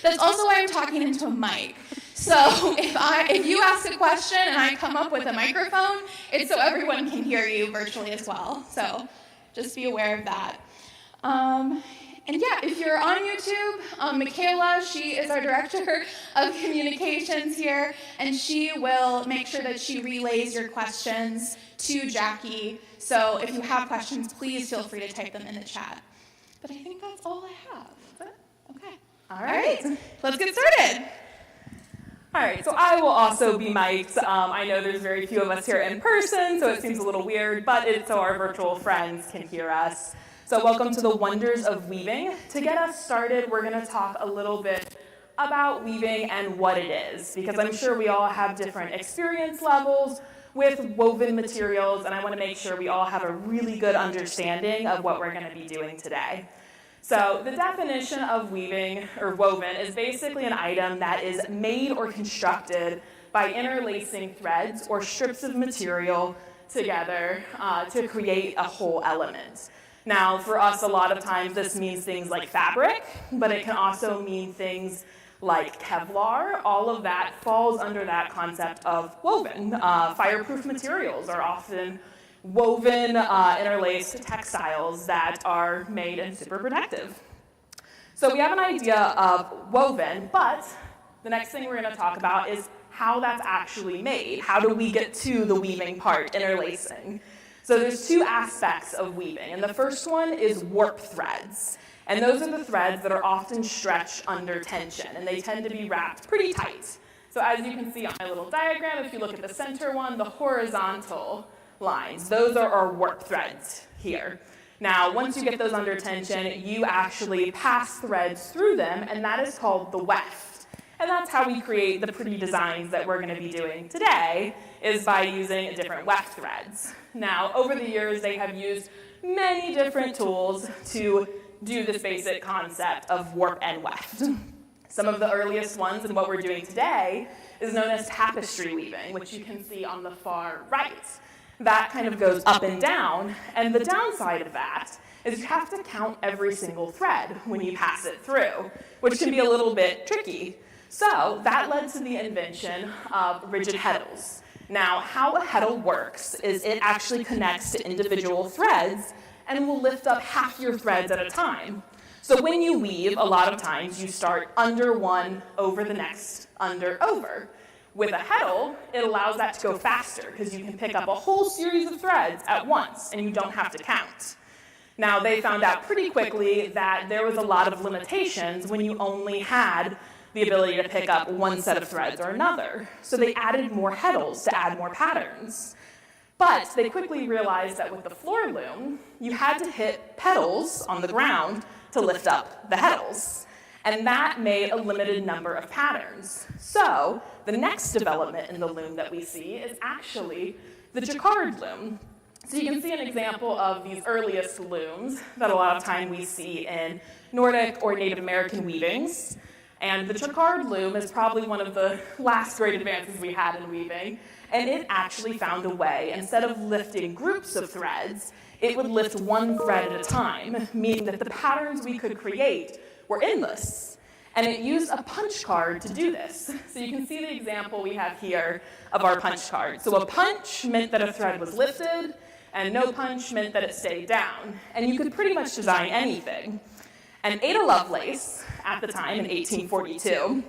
That's also why I'm talking into a mic. So if you ask a question and I come up with a microphone, it's so everyone can hear you virtually as well. So just be aware of that. And yeah, if you're on YouTube, Michaela, she is our director of communications here, and she will make sure that she relays your questions to Jackie. So if you have questions, please feel free to type them in the chat. But I think that's all I have. Okay. All right. Let's get started. All right, so I will also be mic'd. I know there's very few of us here in person, so it seems a little weird, but it's so our virtual friends can hear us. So welcome to the Wonders of Weaving. To get us started, we're going to talk a little bit about weaving and what it is, because I'm sure we all have different experience levels with woven materials, and I want to make sure we all have a really good understanding of what we're going to be doing today. So the definition of weaving or woven is basically an item that is made or constructed by interlacing threads or strips of material together to create a whole element. Now, for us, a lot of times this means things like fabric, but it can also mean things like Kevlar. All of that falls under that concept of woven. Fireproof materials are often woven, interlaced textiles that are made and super protective. So we have an idea of woven, but the next thing we're going to talk about is how that's actually made. How do we get to the weaving part, interlacing? So there's two aspects of weaving, and the first one is warp threads. And those are the threads that are often stretched under tension, and they tend to be wrapped pretty tight. So as you can see on my little diagram, if you look at the center one, the horizontal lines, those are our warp threads here. Now, once you get those under tension, you actually pass threads through them, and that is called the weft. And that's how we create the pretty designs that we're going to be doing today, is by using different weft threads. Now, over the years, they have used many different tools to do this basic concept of warp and weft. Some of the earliest ones, and what we're doing today, is known as tapestry weaving, which you can see on the far right. That kind of goes up and down, and the downside of that is you have to count every single thread when you pass it through, which can be a little bit tricky. So that led to the invention of rigid heddles. Now, how a heddle works is it actually connects to individual threads and will lift up half your threads at a time. So when you weave, a lot of times you start under one, over the next, under, over. With a heddle, it allows that to go faster because you can pick up a whole series of threads at once and you don't have to count. Now, they found out pretty quickly that there was a lot of limitations when you only had the ability to pick up one set of threads or another. So they added more heddles to add more patterns. But they quickly realized that with the floor loom, you had to hit pedals on the ground to lift up the heddles. And that made a limited number of patterns. So the next development in the loom that we see is actually the jacquard loom. So you can see an example of these earliest looms that a lot of time we see in Nordic or Native American weavings. And the jacquard loom is probably one of the last great advances we had in weaving. And it actually found a way, instead of lifting groups of threads, it would lift one thread at a time, meaning that the patterns we could create were endless. And it used a punch card to do this. So you can see the example we have here of our punch card. So a punch meant that a thread was lifted, and no punch meant that it stayed down. And you could pretty much design anything. And Ada Lovelace, at the time in 1842,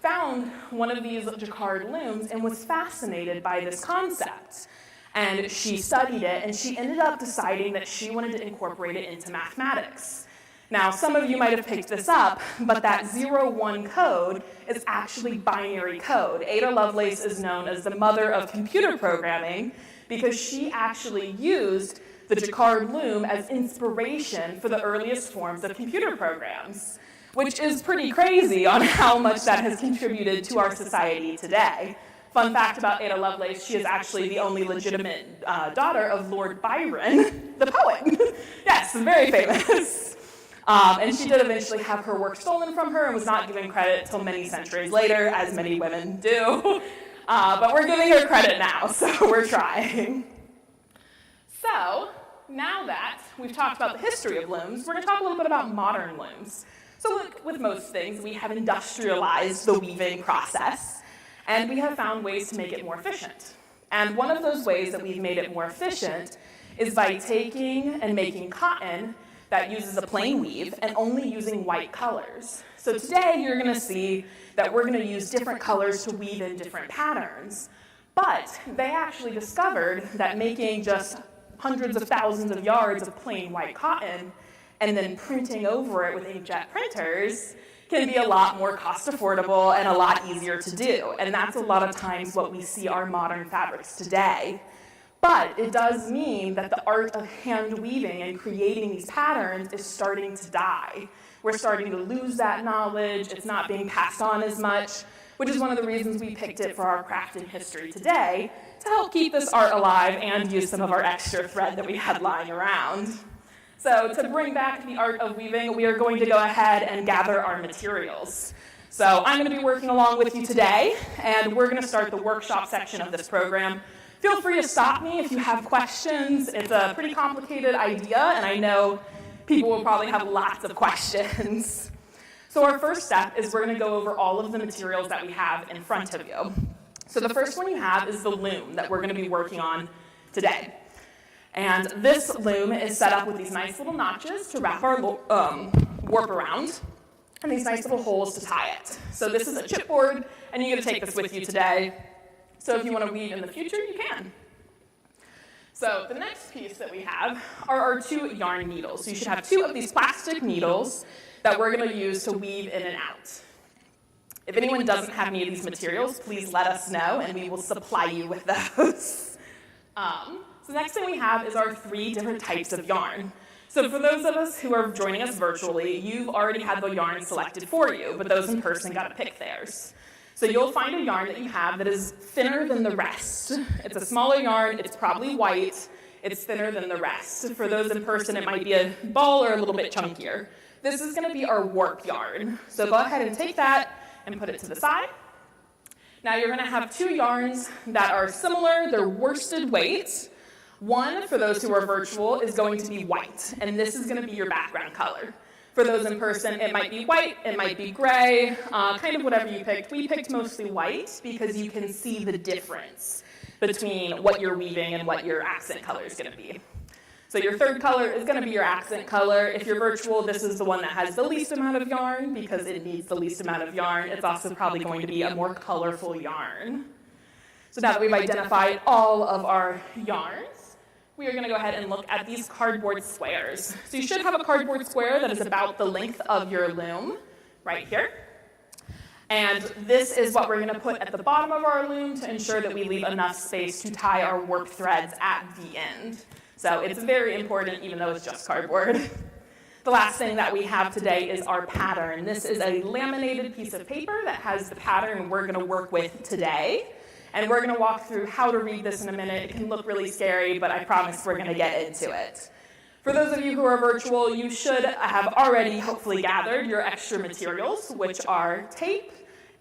found one of these jacquard looms and was fascinated by this concept. And she studied it, and she ended up deciding that she wanted to incorporate it into mathematics. Now, some of you might have picked this up, but that 0-1 code is actually binary code. Ada Lovelace is known as the mother of computer programming because she actually used the jacquard loom as inspiration for the earliest forms of computer programs, which is pretty crazy on how much that has contributed to our society today. Fun fact about Ada Lovelace, she is actually the only legitimate daughter of Lord Byron, the poet. Yes, very famous. And she did eventually have her work stolen from her and was not given credit until many centuries later, as many women do. But we're giving her credit now, so we're trying. So now that we've talked about the history of looms, we're going to talk a little bit about modern looms. So like with most things, we have industrialized the weaving process, and we have found ways to make it more efficient. And one of those ways that we've made it more efficient is by taking and making cotton that uses a plain weave and only using white colors. So today you're going to see that we're going to use different colors to weave in different patterns. But they actually discovered that making just hundreds of thousands of yards of plain white cotton and then printing over it with inkjet printers can be a lot more cost affordable and a lot easier to do. And that's a lot of times what we see our modern fabrics today. But it does mean that the art of hand weaving and creating these patterns is starting to die. We're starting to lose that knowledge. It's not being passed on as much, which is one of the reasons we picked it for our craft in history today, to help keep this art alive and use some of our extra thread that we had lying around. So to bring back the art of weaving, we are going to go ahead and gather our materials. So I'm going to be working along with you today, and we're going to start the workshop section of this program. Feel free to stop me if you have questions. It's a pretty complicated idea, and I know people will probably have lots of questions. So our first step is we're going to go over all of the materials that we have in front of you. So the first one you have is the loom that we're going to be working on today. And this loom is set up with these nice little notches to wrap our warp around, and these nice little holes to tie it. So this is a chipboard, and you're going to take this with you today. So if you want to weave in the future, you can. So the next piece that we have are our 2 yarn needles. So you should have 2 of these plastic needles that we're going to use to weave in and out. If anyone doesn't have any of these materials, please let us know, and we will supply you with those. So the next thing we have is our 3 different types of yarn. So for those of us who are joining us virtually, you've already had the yarn selected for you, but those in person got to pick theirs. So you'll find a yarn that you have that is thinner than the rest. It's a smaller yarn, it's probably white, it's thinner than the rest. For those in person, it might be a ball or a little bit chunkier. This is going to be our warp yarn. So go ahead and take that and put it to the side. Now you're going to have 2 yarns that are similar, they're worsted weight. One, for those who are virtual, is going to be white, and this is going to be your background color. For those in person, it might be white, it might be gray, kind of whatever you picked. We picked mostly white because you can see the difference between what you're weaving and what your accent color is going to be. So your third color is going to be your accent color. If you're virtual, this is the one that has the least amount of yarn because it needs the least amount of yarn. It's also probably going to be a more colorful yarn. So now that we've identified all of our yarns, we are going to go ahead and look at these cardboard squares. So you should have a cardboard square that is about the length of your loom, right here. And this is what we're going to put at the bottom of our loom to ensure that we leave enough space to tie our warp threads at the end. So it's very important, even though it's just cardboard. The last thing that we have today is our pattern. This is a laminated piece of paper that has the pattern we're going to work with today. And we're going to walk through how to read this in a minute. It can look really scary, but I promise we're going to get into it. For those of you who are virtual, you should have already hopefully gathered your extra materials, which are tape,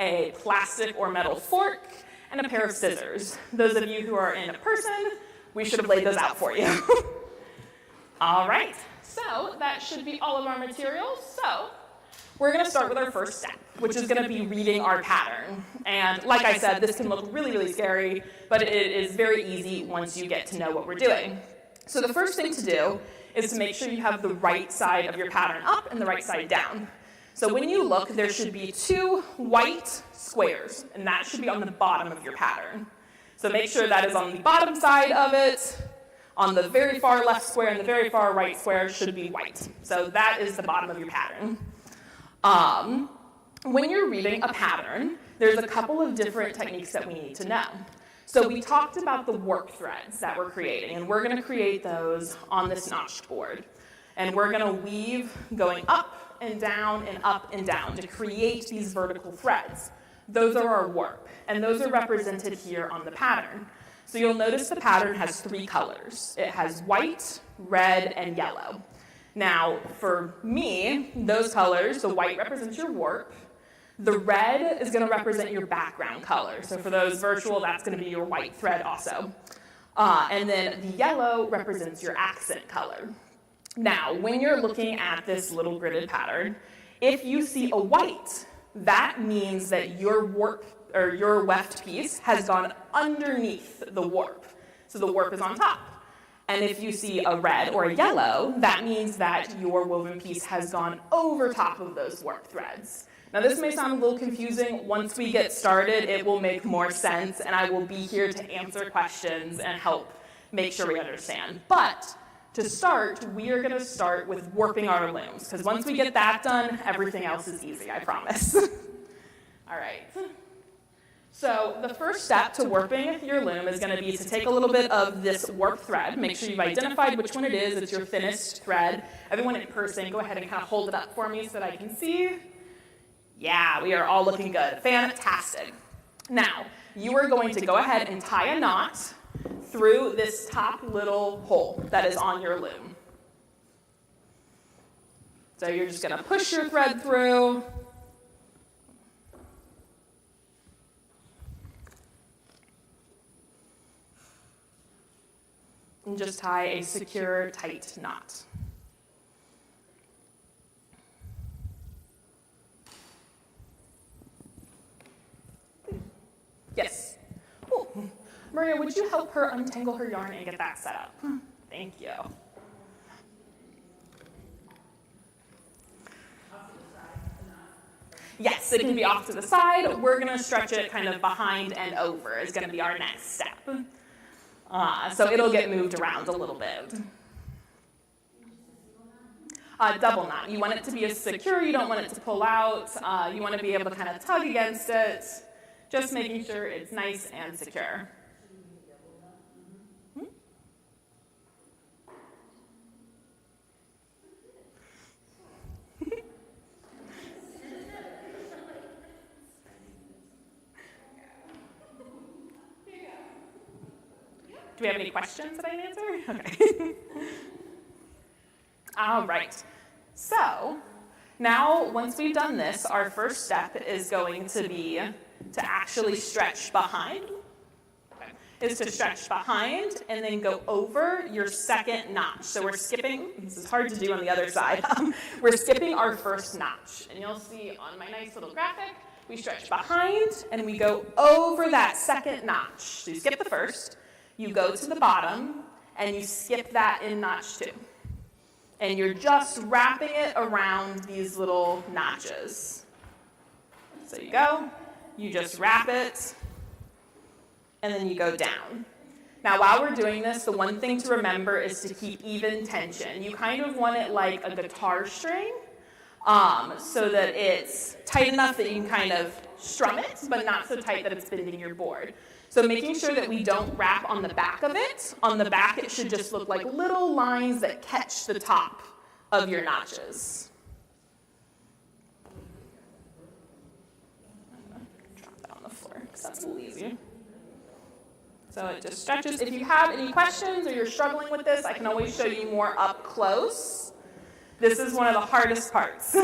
a plastic or metal fork, and a pair of scissors. Those of you who are in person, we should have laid those out for you. All right, so that should be all of our materials. So we're going to start with our first step, which is going to be reading our pattern. And like I said, this can look really, really scary, but it is very easy once you get to know what we're doing. So the first thing to do is to make sure you have the right side of your pattern up and the right side down. So when you look, there should be 2 white squares, and that should be on the bottom of your pattern. So make sure that is on the bottom side of it. On the very far left square and the very far right square should be white. So that is the bottom of your pattern. When you're reading a pattern, there's a couple of different techniques that we need to know. So we talked about the warp threads that we're creating, and we're going to create those on this notched board. And we're going to weave going up and down to create these vertical threads. Those are our warp, and those are represented here on the pattern. So you'll notice the pattern has 3 colors. It has white, red, and yellow. Now, for me, those colors, the white represents your warp, the red is going to represent your background color. So for those virtual, that's going to be your white thread also. And then the yellow represents your accent color. Now, when you're looking at this little gridded pattern, If you see a white, that means that your warp or your weft piece has gone underneath the warp. So the warp is on top. And if you see a red or a yellow, that means that your woven piece has gone over top of those warp threads. Now this may sound a little confusing. Once we get started, it will make more sense, and I will be here to answer questions and help make sure we understand. But to start, we are going to start with warping our looms, because once we get that done, everything else is easy, I promise. All right. So the first step to warping your loom is going to be to take a little bit of this warp thread. Make sure you've identified which one it is. It's your thinnest thread. Everyone in person, go ahead and kind of hold it up for me so that I can see. Yeah, we are all looking good. Fantastic. Now, you are going to go ahead and tie a knot through this top little hole that is on your loom. So you're just going to push your thread through. And just tie a secure, tight knot. Yes. Ooh. Maria, would you help her untangle her yarn and get that set up? Thank you. Yes, it can be off to the side. We're going to stretch it kind of behind and over is going to be our next step. So it'll get moved around a little bit. Double knot. You want it to be as secure. You don't want it to pull out. You want to be able to kind of tug against it. Just making sure it's nice and secure. Do we have any questions that I can answer? Okay. All right. So now, once we've done this, our first step is going to be to actually stretch behind. Okay. Is to stretch behind and then go over your second notch. So we're skipping, this is hard to do on the other side. We're skipping our first notch. And you'll see on my nice little graphic, we stretch behind and we go over that second notch. So you skip the first. You go to the bottom, and you skip that in notch 2. And you're just wrapping it around these little notches. So you go, you just wrap it, and then you go down. Now, while we're doing this, the one thing to remember is to keep even tension. You kind of want it like a guitar string, so that it's tight enough that you can kind of strum it, but not so tight that it's bending your board. So making sure that we don't wrap on the back of it. On the back, it should just look like little lines that catch the top of your notches. Drop that on the floor, because that's a little easier. So it just stretches. If you have any questions or you're struggling with this, I can always show you more up close. This is one of the hardest parts.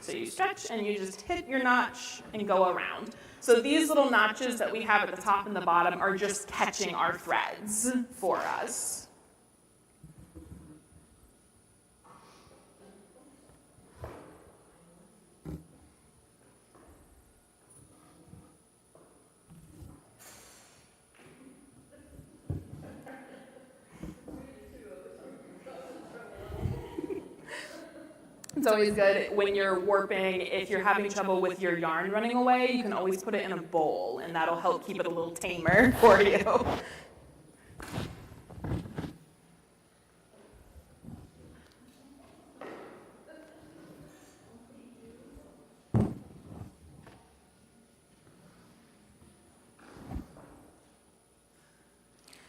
So you stretch and you just hit your notch and go around. So these little notches that we have at the top and the bottom are just catching our threads for us. It's always good when you're warping, if you're having trouble with your yarn running away, you can always put it in a bowl, and that'll help keep it a little tamer for you.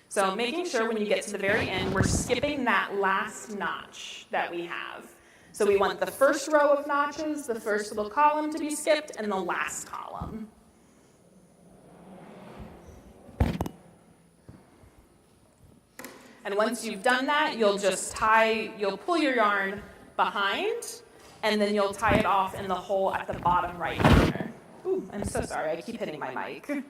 So making sure when you get to the very end, we're skipping that last notch that we have. So we want the first row of notches, the first little column to be skipped, and the last column. And once you've done that, you'll pull your yarn behind, and then you'll tie it off in the hole at the bottom right corner. Ooh, I'm so sorry, I keep hitting my mic.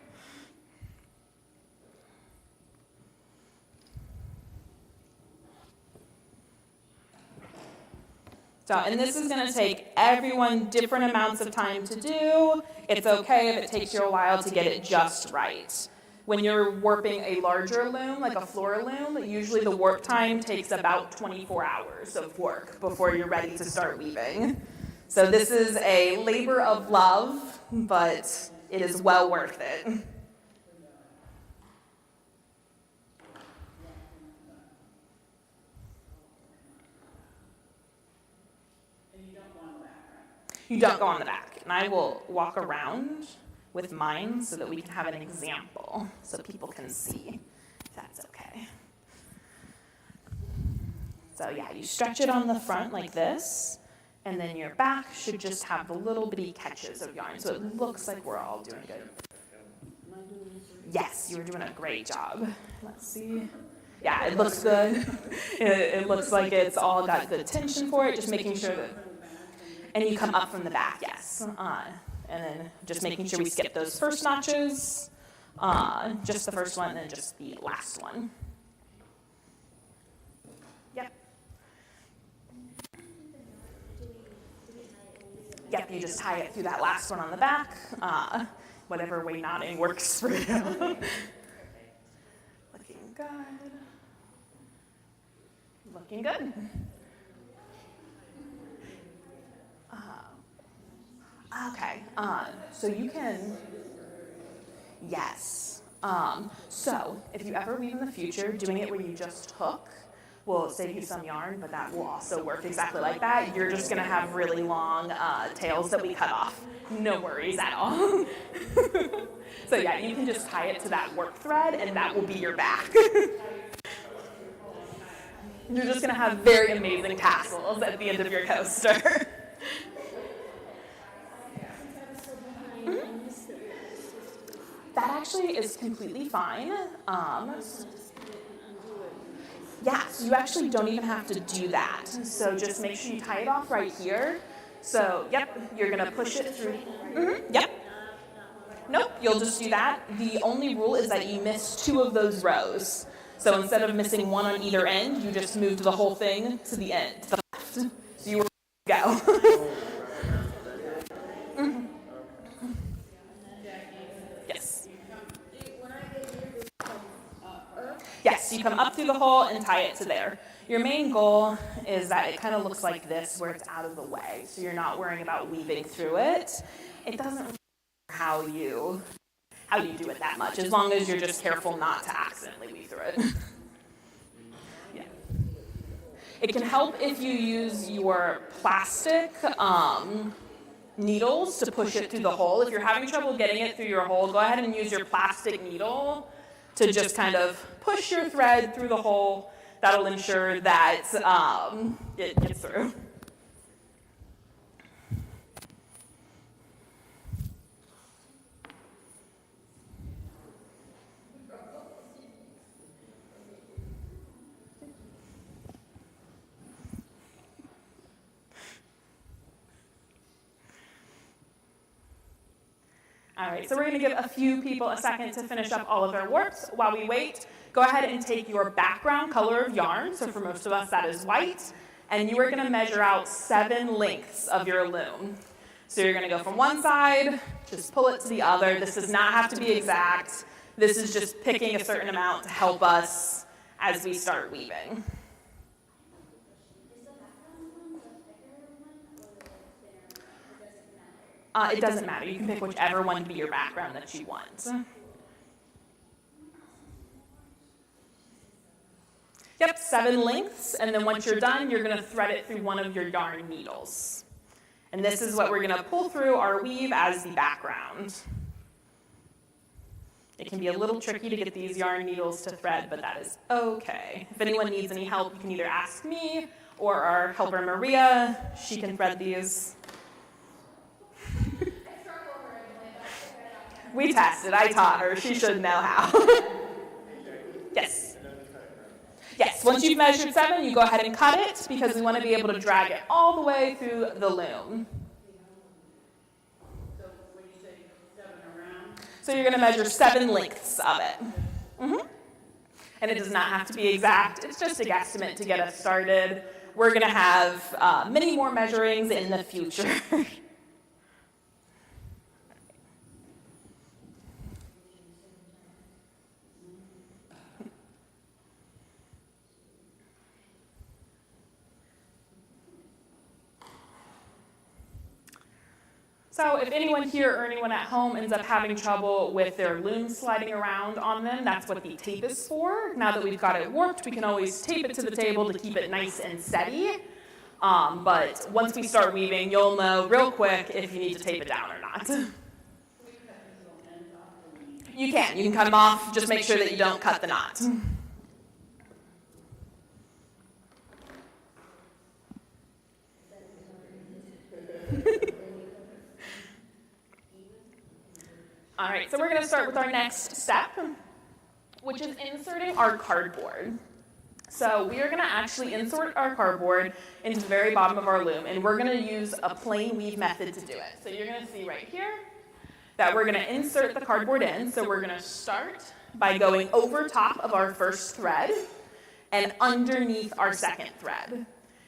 So, and this is going to take everyone different amounts of time to do. It's okay if it takes you a while to get it just right. When you're warping a larger loom, like a floor loom, usually the warp time takes about 24 hours of work before you're ready to start weaving. So this is a labor of love, but it is well worth it. You don't go on the back. And I will walk around with mine so that we can have an example so people can see if that's okay. So yeah, you stretch it on the front like this, and then your back should just have the little bitty catches of yarn. So it looks like we're all doing good. Yes, you were doing a great job. Let's see. Yeah, it looks good. It looks like it's all got good tension for it, just making sure that. And you come up from the back, yes. And then just making sure we skip those first notches, just the first one, and then just the last one. Yep. Yep, you just tie it through that last one on the back. Whatever way knotting works for you. Looking good. Looking good. Okay, so you can, yes. So if you ever weave in the future, doing it where you just hook will save you some yarn, but that will also work exactly like that. You're just gonna have really long tails that we cut off. No worries at all. So yeah, you can just tie it to that work thread and that will be your back. You're just gonna have very amazing tassels at the end of your coaster. That actually is completely fine. Yeah, so you actually don't even have to do that. So just make sure you tie it off right here. So, yep, you're gonna push it through. Yep. Nope, you'll just do that. The only rule is that you miss 2 of those rows. So instead of missing 1 on either end, you just moved the whole thing to the end, to the left. So you were go. Yes, you come up through the hole and tie it to there. Your main goal is that it kind of looks like this, where it's out of the way, so you're not worrying about weaving through it. It doesn't really matter how you do it that much, as long as you're just careful not to accidentally weave through it. Yeah. It can help if you use your plastic needles to push it through the hole. If you're having trouble getting it through your hole, go ahead and use your plastic needle to just kind of push your thread through the hole. That'll ensure that it gets through. All right, so we're going to give a few people a second to finish up all of their warps. While we wait, go ahead and take your background color of yarn, so for most of us that is white, and you are going to measure out 7 lengths of your loom. So you're going to go from one side, just pull it to the other. This does not have to be exact. This is just picking a certain amount to help us as we start weaving. It doesn't matter. You can pick whichever one to be your background that you want. Yep, 7 lengths, and then once you're done, you're going to thread it through one of your yarn needles. And this is what we're going to pull through our weave as the background. It can be a little tricky to get these yarn needles to thread, but that is okay. If anyone needs any help, you can either ask me or our helper Maria. She can thread these. We tested. I taught her. She should know how. Yes. Yes. Once you've measured 7, you go ahead and cut it because we want to be able to drag it all the way through the loom. So when you say 7 around? So you're going to measure 7 lengths of it. And it does not have to be exact. It's just a guesstimate to get us started. we're going to have many more measurings in the future. So if anyone here or anyone at home ends up having trouble with their loom sliding around on them, that's what the tape is for. Now that we've got it warped, we can always tape it to the table to keep it nice and steady. But once we start weaving, you'll know real quick if you need to tape it down or not. You can cut them off, just make sure that you don't cut the knot. All right, so we're going to start with our next step, which is inserting our cardboard. So we are going to actually insert our cardboard into the very bottom of our loom, and we're going to use a plain weave method to do it. So you're going to see right here that we're going to insert the cardboard in. So we're going to start by going over top of our first thread and underneath our second thread,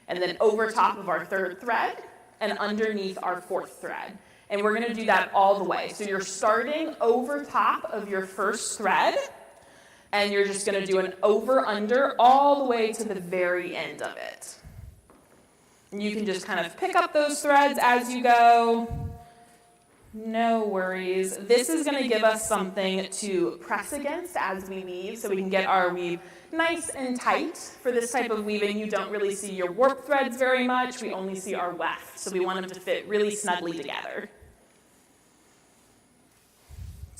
and then over top of our third thread and underneath our fourth thread. And we're going to do that all the way. So you're starting over top of your first thread, and you're just going to do an over-under all the way to the very end of it. And you can just kind of pick up those threads as you go. No worries. This is going to give us something to press against as we weave, so we can get our weave nice and tight. For this type of weaving, you don't really see your warp threads very much. We only see our weft, so we want them to fit really snugly together.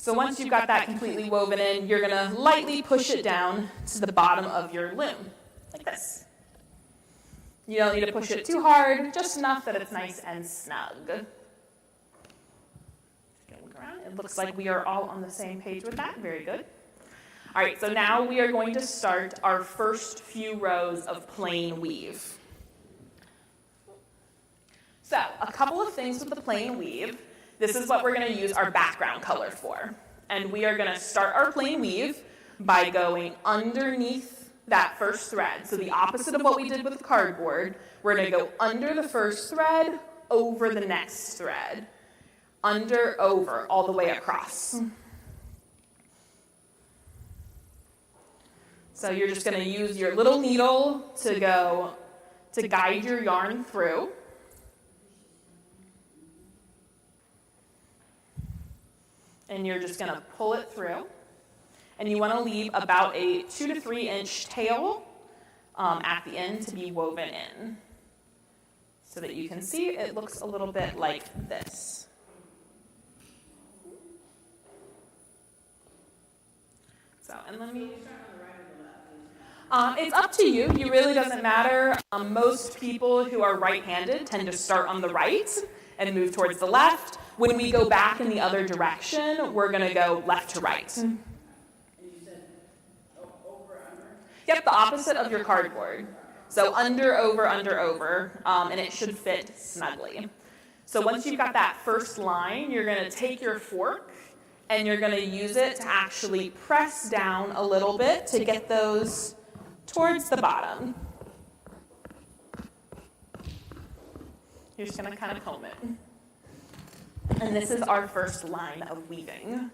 So once you've got that completely woven in, you're going to lightly push it down to the bottom of your loom, like this. You don't need to push it too hard, just enough that it's nice and snug. Look around. It looks like we are all on the same page with that. Very good. All right, so now we are going to start our first few rows of plain weave. So a couple of things with the plain weave. This is what we're going to use our background color for. And we are going to start our plain weave by going underneath that first thread. So the opposite of what we did with the cardboard, we're going to go under the first thread, over the next thread. Under, over, all the way across. So you're just going to use your little needle to guide your yarn through. And you're just going to pull it through. And you want to leave about a 2 to 3 inch tail at the end to be woven in. So that you can see it looks a little bit like this. So, and let me... it's up to you. It really doesn't matter. Most people who are right-handed tend to start on the right and move towards the left. When we go back in the other direction, we're going to go left to right. And you said over, under? Yep, the opposite of your cardboard. So under, over, and it should fit snugly. So once you've got that first line, you're going to take your fork and you're going to use it to actually press down a little bit to get those towards the bottom. You're just going to kind of comb it. And this is our first line of weaving.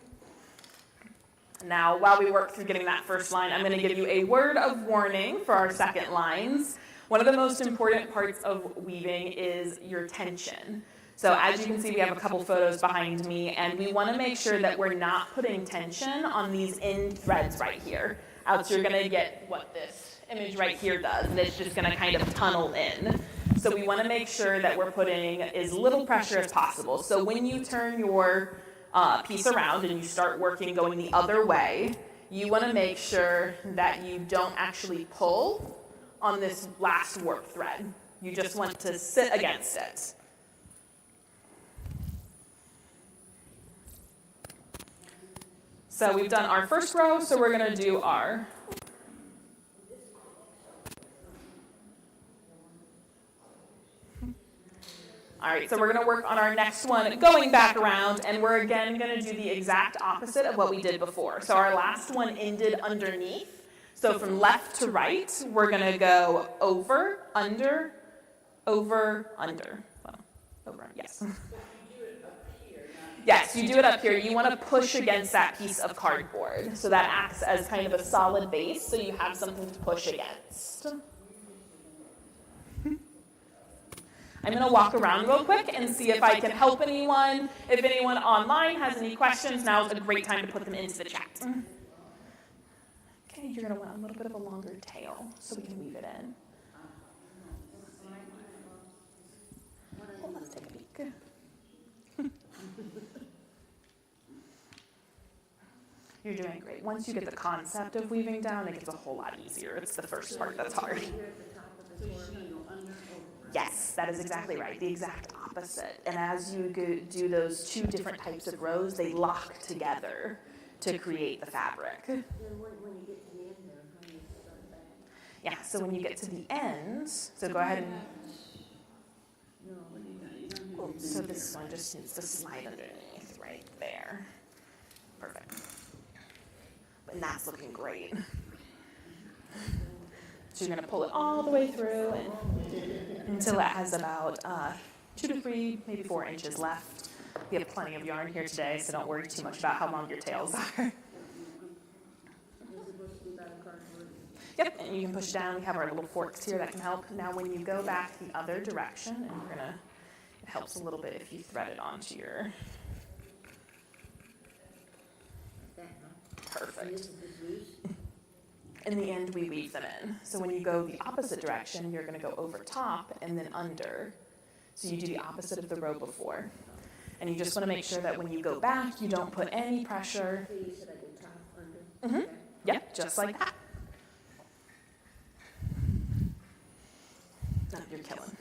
Now, while we work through getting that first line, I'm going to give you a word of warning for our second lines. One of the most important parts of weaving is your tension. So as you can see, we have a couple photos behind me, and we want to make sure that we're not putting tension on these end threads right here. Else you're going to get what this image right here does, and it's just going to kind of tunnel in. So we want to make sure that we're putting as little pressure as possible. So when you turn your piece around and you start working going the other way, you want to make sure that you don't actually pull on this last warp thread. You just want to sit against it. So we've done our first row, so we're going to do our... All right, so we're going to work on our next one going back around, and we're again going to do the exact opposite of what we did before. So our last one ended underneath. So from left to right, we're going to go over, under. Well, over, yes. Yes, you do it up here. You want to push against that piece of cardboard. So that acts as kind of a solid base, so you have something to push against. I'm going to walk around real quick and see if I can help anyone. If anyone online has any questions, now is a great time to put them into the chat. Okay, you're going to want a little bit of a longer tail so we can weave it in. Well, let's take a peek. You're doing great. Once you get the concept of weaving down, it gets a whole lot easier. It's the first part that's hard. Yes, that is exactly right, the exact opposite. And as you do those two different types of rows, they lock together to create the fabric. Yeah, so when you get to the end, so go ahead and, so this one just needs to slide underneath right there. Perfect. And that's looking great. So you're going to pull it all the way through until it has about 2 to 3, maybe 4 inches left. We have plenty of yarn here today, so don't worry too much about how long your tails are. Yep, and you can push down. We have our little forks here that can help. Now when you go back the other direction, and we're going to, it helps a little bit if you thread it onto your, perfect. In the end, we weave them in. So when you go the opposite direction, you're going to go over top and then under. So you do the opposite of the row before. And you just want to make sure that when you go back, you don't put any pressure. Mm-hmm. Yep, just like that. No, you're killing.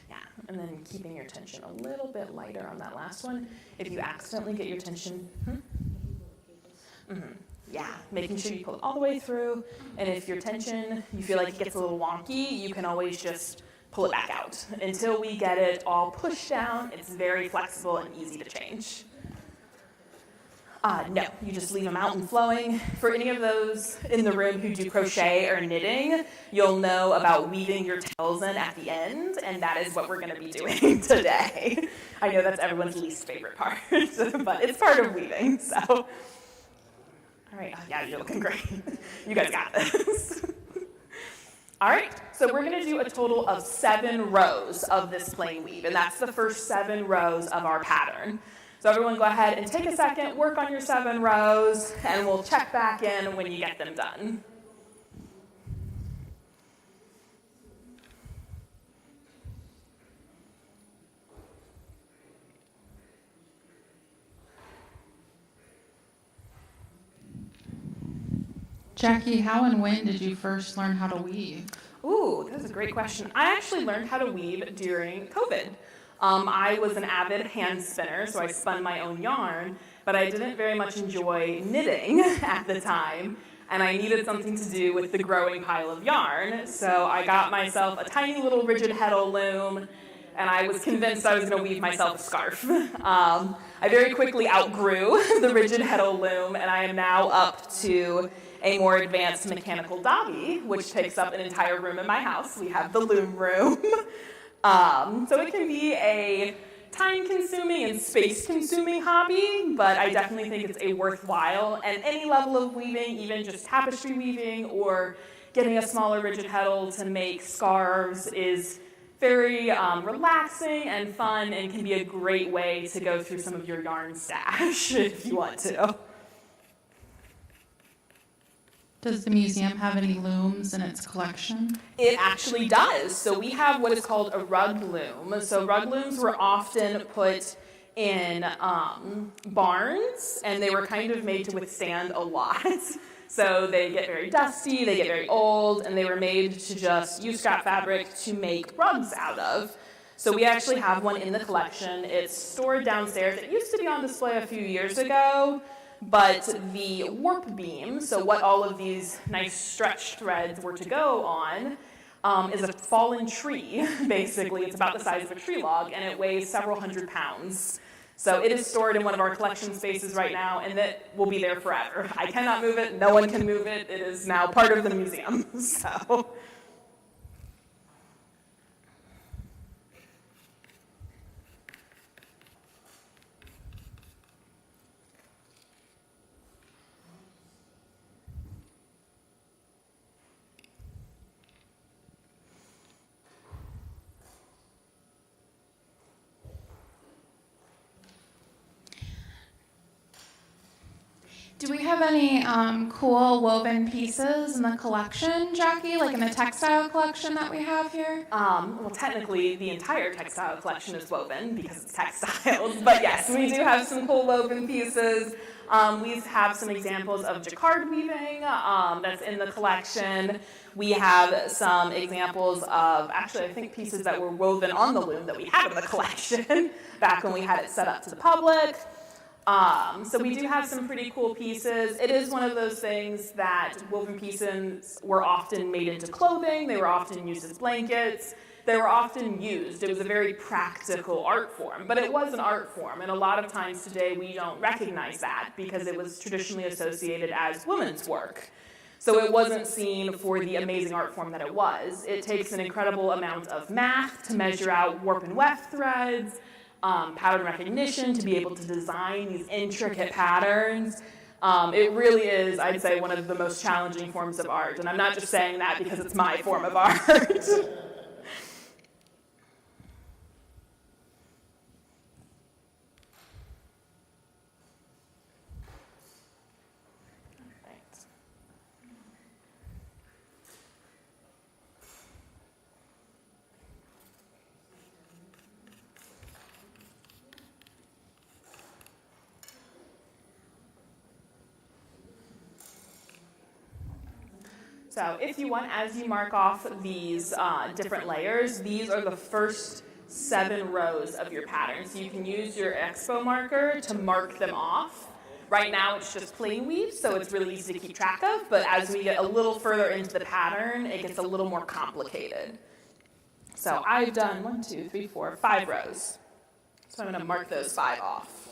Yeah, and then keeping your tension a little bit lighter on that last one. If you accidentally get your tension, yeah, making sure you pull it all the way through, and if your tension, you feel like it gets a little wonky, you can always just pull it back out. Until we get it all pushed down, it's very flexible and easy to change. No, you just leave them out and flowing. For any of those in the room who do crochet or knitting, you'll know about weaving your tails in at the end, and that is what we're going to be doing today. I know that's everyone's least favorite part, but it's part of weaving, so. All right, yeah, you're looking great. You guys got this. All right, so we're going to do a total of 7 rows of this plain weave, and that's the first 7 rows of our pattern. So everyone go ahead and take a second, work on your 7 rows, and we'll check back in when you get them done. Jackie, how and when did you first learn how to weave? Ooh, that's a great question. I actually learned how to weave during COVID. I was an avid hand spinner, so I spun my own yarn, but I didn't very much enjoy knitting at the time, and I needed something to do with the growing pile of yarn, so I got myself a tiny little rigid heddle loom, and I was convinced I was going to weave myself a scarf. I very quickly outgrew the rigid heddle loom, and I am now up to a more advanced mechanical dobby, which takes up an entire room in my house. We have the loom room. So it can be a time-consuming and space-consuming hobby, but I definitely think it's a worthwhile, and any level of weaving, even just tapestry weaving or getting a smaller rigid heddle to make scarves is very relaxing and fun, and can be a great way to go through some of your yarn stash if you want to. Does the museum have any looms in its collection? It actually does. So we have what is called a rug loom. So rug looms were often put in barns, and they were kind of made to withstand a lot. So they get very dusty, they get very old, and they were made to just use scrap fabric to make rugs out of. So we actually have one in the collection. It's stored downstairs. It used to be on display a few years ago. But the warp beam, so what all of these nice stretched threads were to go on, is a fallen tree, basically. It's about the size of a tree log, and it weighs several hundred pounds. So it is stored in one of our collection spaces right now, and it will be there forever. I cannot move it. No one can move it. It is now part of the museum. So. Do we have any cool woven pieces in the collection, Jackie, like in the textile collection that we have here? Well, technically, the entire textile collection is woven because it's textiles. But yes, we do have some cool woven pieces. We have some examples of jacquard weaving that's in the collection. We have some examples of, actually, I think pieces that were woven on the loom that we have in the collection back when we had it set up to the public. So we do have some pretty cool pieces. It is one of those things that woven pieces were often made into clothing. They were often used as blankets. They were often used. It was a very practical art form, but it was an art form. And a lot of times today we don't recognize that because it was traditionally associated as women's work. So it wasn't seen for the amazing art form that it was. It takes an incredible amount of math to measure out warp and weft threads, pattern recognition to be able to design these intricate patterns. It really is, I'd say, one of the most challenging forms of art. And I'm not just saying that because it's my form of art. So if you want, as you mark off these different layers, these are the first 7 rows of your pattern. So you can use your expo marker to mark them off. Right now it's just plain weave, so it's really easy to keep track of, but as we get a little further into the pattern, it gets a little more complicated. So I've done 1, 2, 3, 4, 5 rows. So I'm going to mark those 5 off.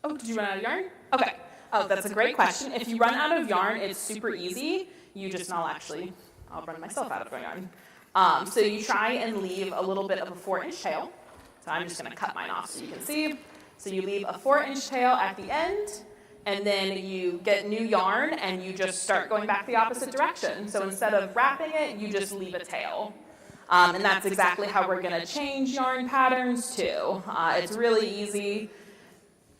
Oh, did you run out of yarn? Okay. Oh, that's a great question. If you run out of yarn, it's super easy. You just, I'll run myself out of yarn. So you try and leave a little bit of a 4-inch tail. So I'm just going to cut mine off so you can see. So you leave a 4-inch tail at the end, and then you get new yarn, and you just start going back the opposite direction. So instead of wrapping it, you just leave a tail. And that's exactly how we're going to change yarn patterns too. It's really easy.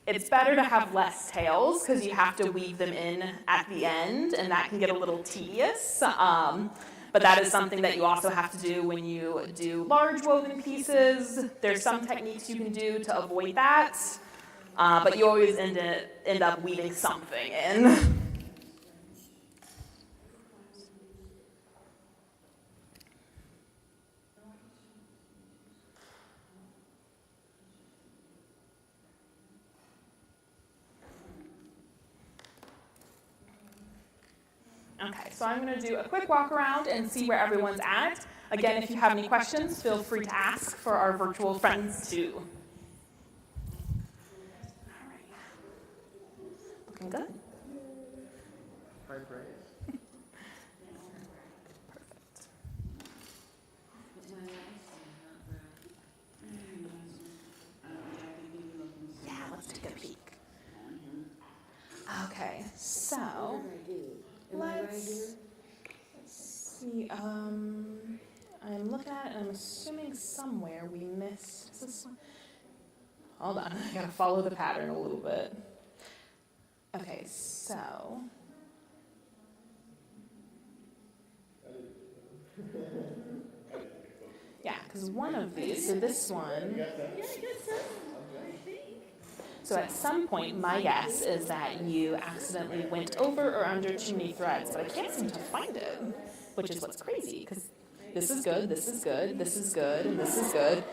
It's better to have less tails because you have to weave them in at the end, and that can get a little tedious. But that is something that you also have to do when you do large woven pieces. There's some techniques you can do to avoid that, but you always end up weaving something in. Okay, so I'm going to do a quick walk around and see where everyone's at. Again, if you have any questions, feel free to ask for our virtual friends too. All right. Looking good? Perfect. Yeah, let's take a peek. Okay, so let's see. I'm looking at it and I'm assuming somewhere we missed. Is this one? Hold on, I gotta follow the pattern a little bit. Okay, so. Yeah, because one of these, so this one. So at some point, my guess is that you accidentally went over or under too many threads, but I can't seem to find it, which is what's crazy, because this is good, this is good, this is good, and this is good.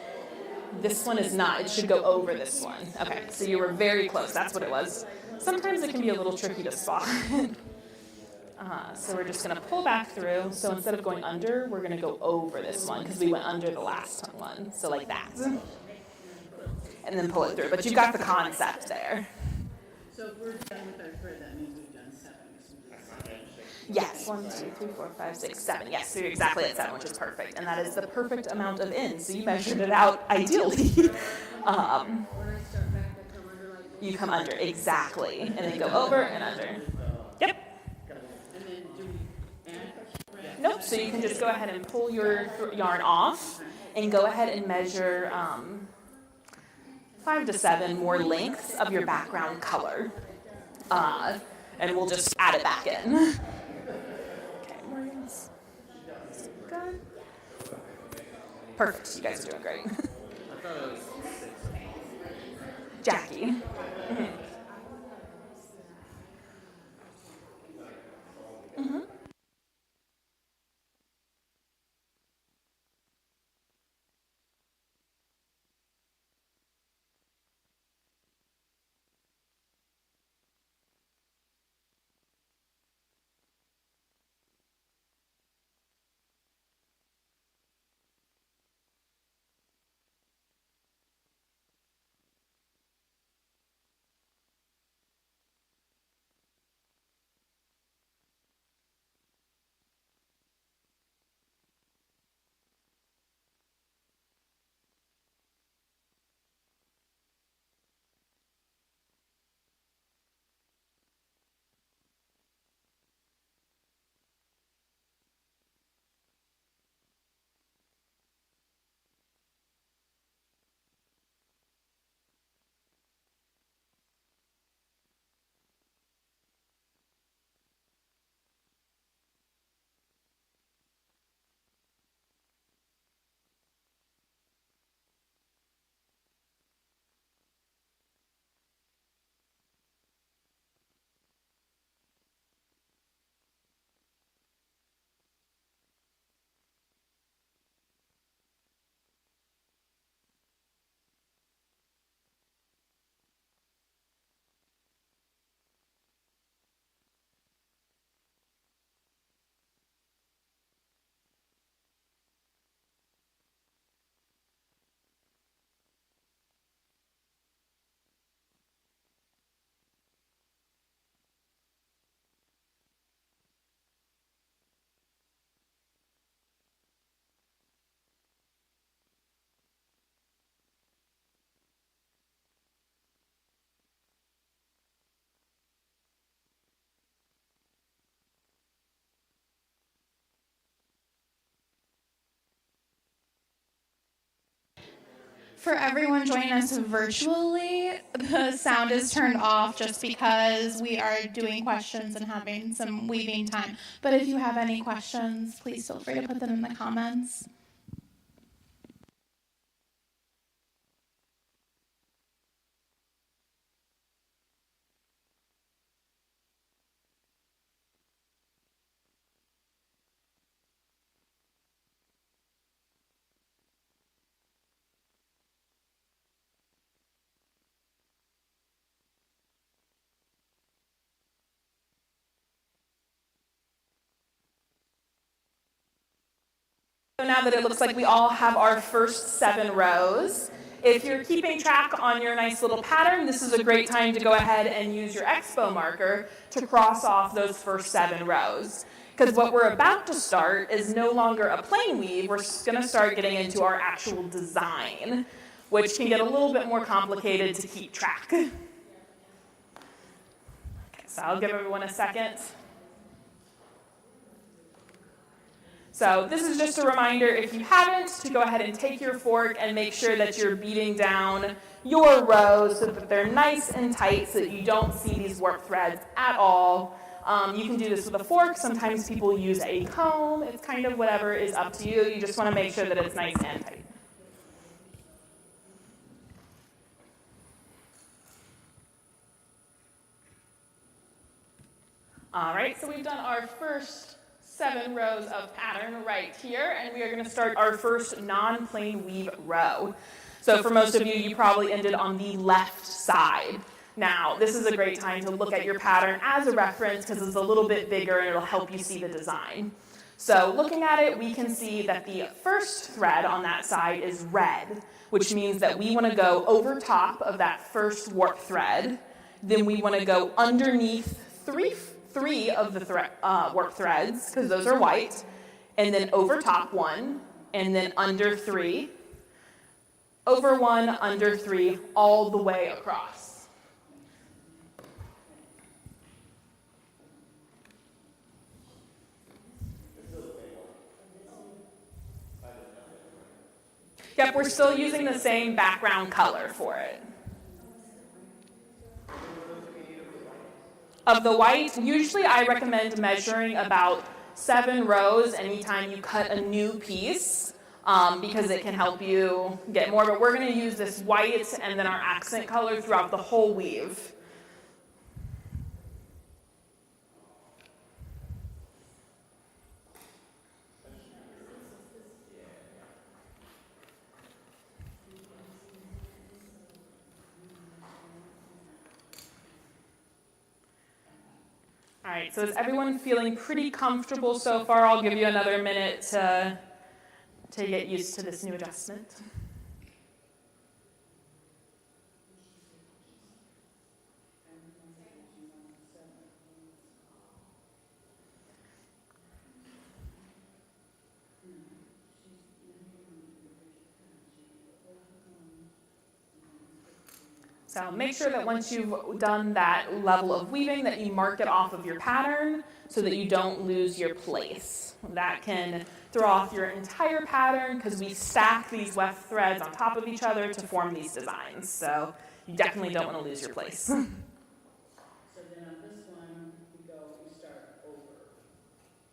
this one is not. It should go over this one. Okay, so you were very close. That's what it was. Sometimes it can be a little tricky to spot. So we're just going to pull back through. So instead of going under, we're going to go over this one because we went under the last one. So like that. And then pull it through. But you've got the concept there. So if we're done with our thread, that means we've done 7. Yes, 1, 2, 3, 4, 5, 6, 7. Yes, so you're exactly at 7, which is perfect. And that is the perfect amount of in. So you measured it out ideally. When I start back, I come under like this. You come under, exactly. And then go over and under. Yep. And then do we add thread? Nope, so you can just go ahead and pull your yarn off and go ahead and measure 5 to 7 more lengths of your background color. And we'll just add it back in. Okay, Morgan's good. Perfect, you guys are doing great. Jackie. Mm-hmm. Mm-hmm. For everyone joining us virtually, the sound is turned off just because we are doing questions and having some weaving time. But if you have any questions, please feel free to put them in the comments. So now that it looks like we all have our first 7 rows, if you're keeping track on your nice little pattern, this is a great time to go ahead and use your expo marker to cross off those first 7 rows. Because what we're about to start is no longer a plain weave, we're going to start getting into our actual design, which can get a little bit more complicated to keep track. Okay, so I'll give everyone a second. So this is just a reminder, if you haven't, to go ahead and take your fork and make sure that you're beating down your rows so that they're nice and tight so that you don't see these warp threads at all. You can do this with a fork. Sometimes people use a comb. It's kind of whatever is up to you. You just want to make sure that it's nice and tight. All right, so we've done our first 7 rows of pattern right here, and we are going to start our first non-plain weave row. So for most of you, you probably ended on the left side. Now, this is a great time to look at your pattern as a reference because it's a little bit bigger and it'll help you see the design. So looking at it, we can see that the first thread on that side is red, which means that we want to go over top of that first warp thread. Then we want to go underneath three of the warp threads, because those are white, and then over top one, and then under three, over one, under three, all the way across. Yep, we're still using the same background color for it. Of the white, usually I recommend measuring about 7 rows anytime you cut a new piece, because it can help you get more, but we're going to use this white and then our accent color throughout the whole weave. All right, so is everyone feeling pretty comfortable so far? I'll give you another minute to get used to this new adjustment. So make sure that once you've done that level of weaving that you mark it off of your pattern so that you don't lose your place. That can throw off your entire pattern because we stack these weft threads on top of each other to form these designs. So you definitely don't want to lose your place. So then on this one, we start over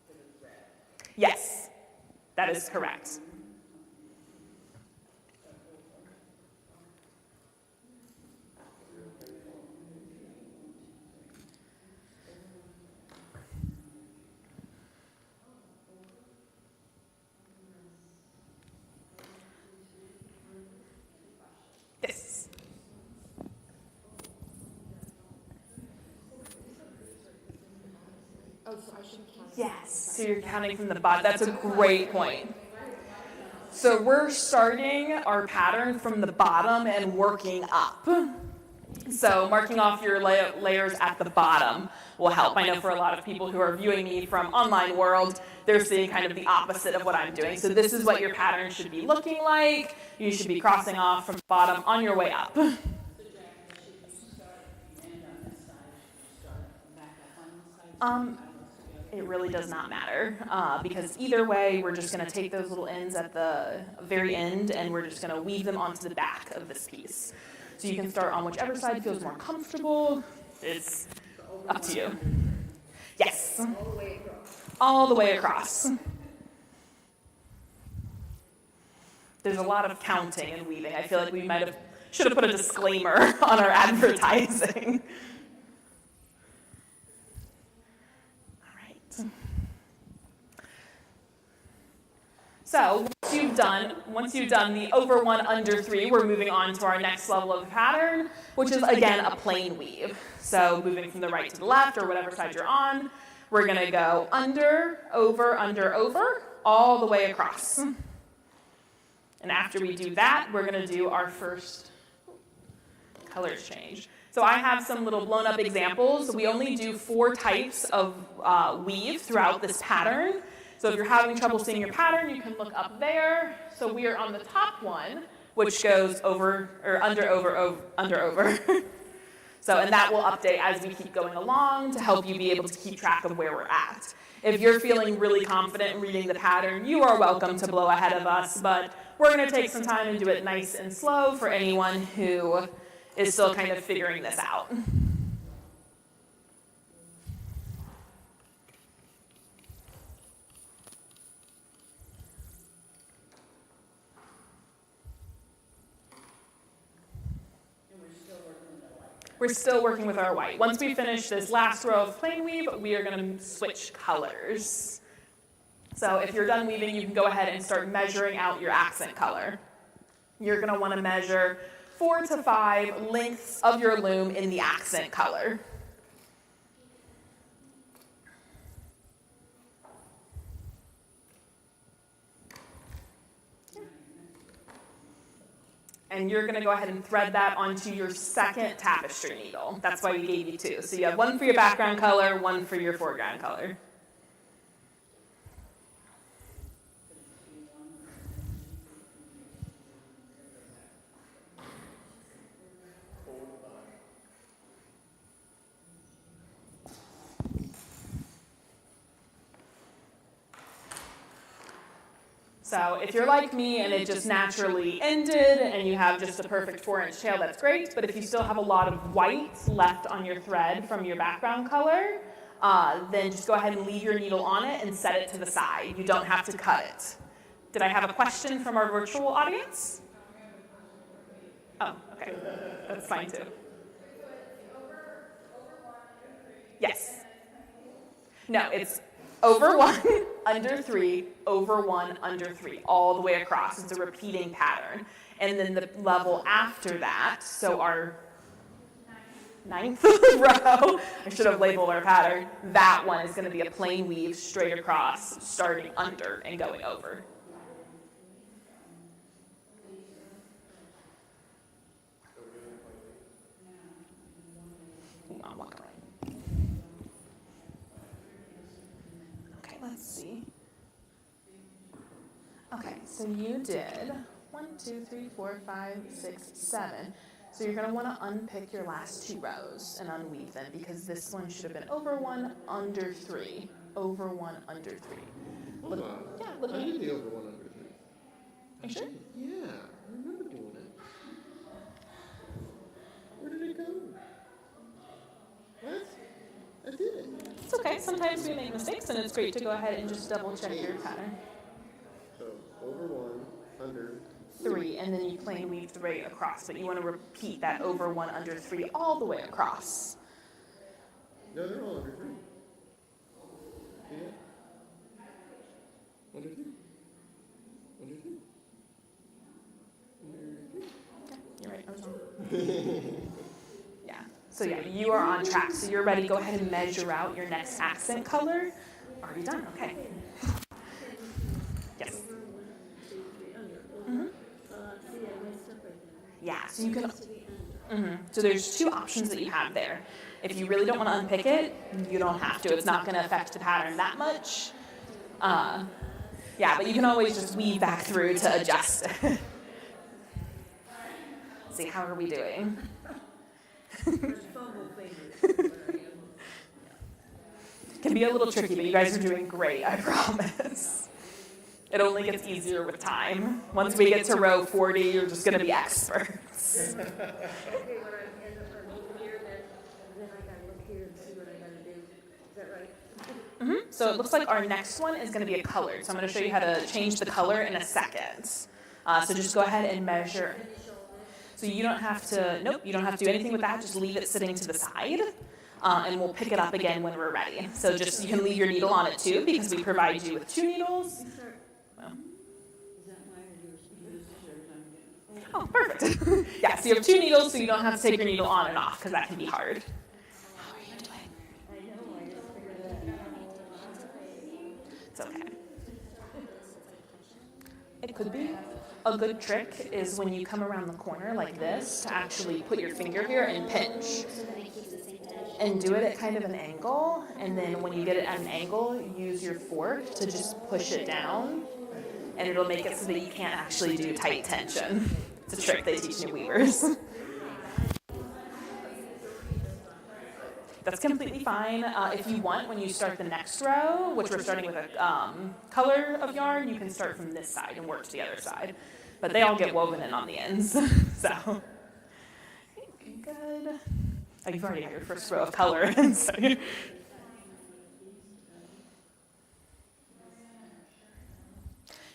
for the thread. Yes, that is correct. Yes. Yes, so you're counting from the bottom. That's a great point. So we're starting our pattern from the bottom and working up. So marking off your layers at the bottom will help. I know for a lot of people who are viewing me from online world, they're seeing kind of the opposite of what I'm doing. So this is what your pattern should be looking like. You should be crossing off from the bottom on your way up. It really does not matter because either way, we're just going to take those little ends at the very end and we're just going to weave them onto the back of this piece. So you can start on whichever side feels more comfortable. It's up to you. Yes. All the way across. There's a lot of counting and weaving. I feel like we should have put a disclaimer on our advertising. So once you've done the over 1, under 3, we're moving on to our next level of pattern, which is again a plain weave. So moving from the right to the left or whatever side you're on, we're going to go under, over, all the way across. And after we do that, we're going to do our first colors change. So I have some little blown up examples. We only do 4 types of weave throughout this pattern. So if you're having trouble seeing your pattern, you can look up there. So we are on the top one, which goes over, or under, over. So, and that will update as we keep going along to help you be able to keep track of where we're at. If you're feeling really confident in reading the pattern, you are welcome to blow ahead of us, but we're going to take some time and do it nice and slow for anyone who is still kind of figuring this out. We're still working with our white. Once we finish this last row of plain weave, we are going to switch colors. So if you're done weaving, you can go ahead and start measuring out your accent color. you're going to want to measure 4 to 5 lengths of your loom in the accent color. And you're going to go ahead and thread that onto your second tapestry needle. That's why we gave you 2. So you have 1 for your background color, 1 for your foreground color. So if you're like me and it just naturally ended and you have just a perfect 4-inch tail, that's great. But if you still have a lot of white left on your thread from your background color, then just go ahead and leave your needle on it and set it to the side. You don't have to cut it. Did I have a question from our virtual audience? Oh, okay. That's fine too. Yes. No, it's over 1, under 3, over 1, under 3, all the way across. It's a repeating pattern. And then the level after that, so our 9th row, I should have labeled our pattern, that one is going to be a plain weave straight across, starting under and going over. Let's see. Okay, so you did 1, 2, 3, 4, 5, 6, 7. So you're going to want to unpick your last 2 rows and unweave them because this one should have been over 1, under 3. Over 1, under 3. Hold on. Yeah, look I at did the over 1, under 3. Are you sure? Yeah, I remember doing it. Where did it go? What? I did it. It's okay. Sometimes we make mistakes, and it's great to go ahead and just double check your pattern. So, over 1, under 3, and then you plain weave 3 across, but you want to repeat that over 1, under 3 all the way across. No, they're all under 3. See it? Under 3. Under 3. Under 3. Yeah, you're right. I was wrong. Yeah. So yeah, you are on track. So you're ready. Go ahead and measure out your next accent color. Already done. Okay. Yes. Mm-hmm. Yeah. So you can. Mm-hmm. So there's 2 options that you have there. If you really don't want to unpick it, you don't have to. It's not going to affect the pattern that much. Yeah, but you can always just weave back through to adjust it. Let's see, how are we doing? Can be a little tricky, but you guys are doing great, I promise. It only gets easier with time. Once we get to row 40, you're just going to be experts. Okay, when I end up over here, then I gotta look here and see what I gotta do. Is that right? Mm-hmm. So it looks like our next one is going to be a colored. So I'm going to show you how to change the color in a second. So just go ahead and measure. So you don't have to, nope, you don't have to do anything with that. Just leave it sitting to the side. And we'll pick it up again when we're ready. So just, you can leave your needle on it too, because we provide you with 2 needles. Well. Oh, perfect. Yeah, so you have 2 needles, so you don't have to take your needle on and off, because that can be hard. How are you doing? It's okay. It could be. A good trick is when you come around the corner like this, to actually put your finger here and pinch. And do it at kind of an angle, and then when you get it at an angle, use your fork to just push it down, and it'll make it so that you can't actually do tight tension. It's a trick they teach new weavers. That's completely fine. If you want, when you start the next row, which we're starting with a color of yarn, you can start from this side and work to the other side. But they all get woven in on the ends, so. Good. Oh, you've already got your first row of color in, so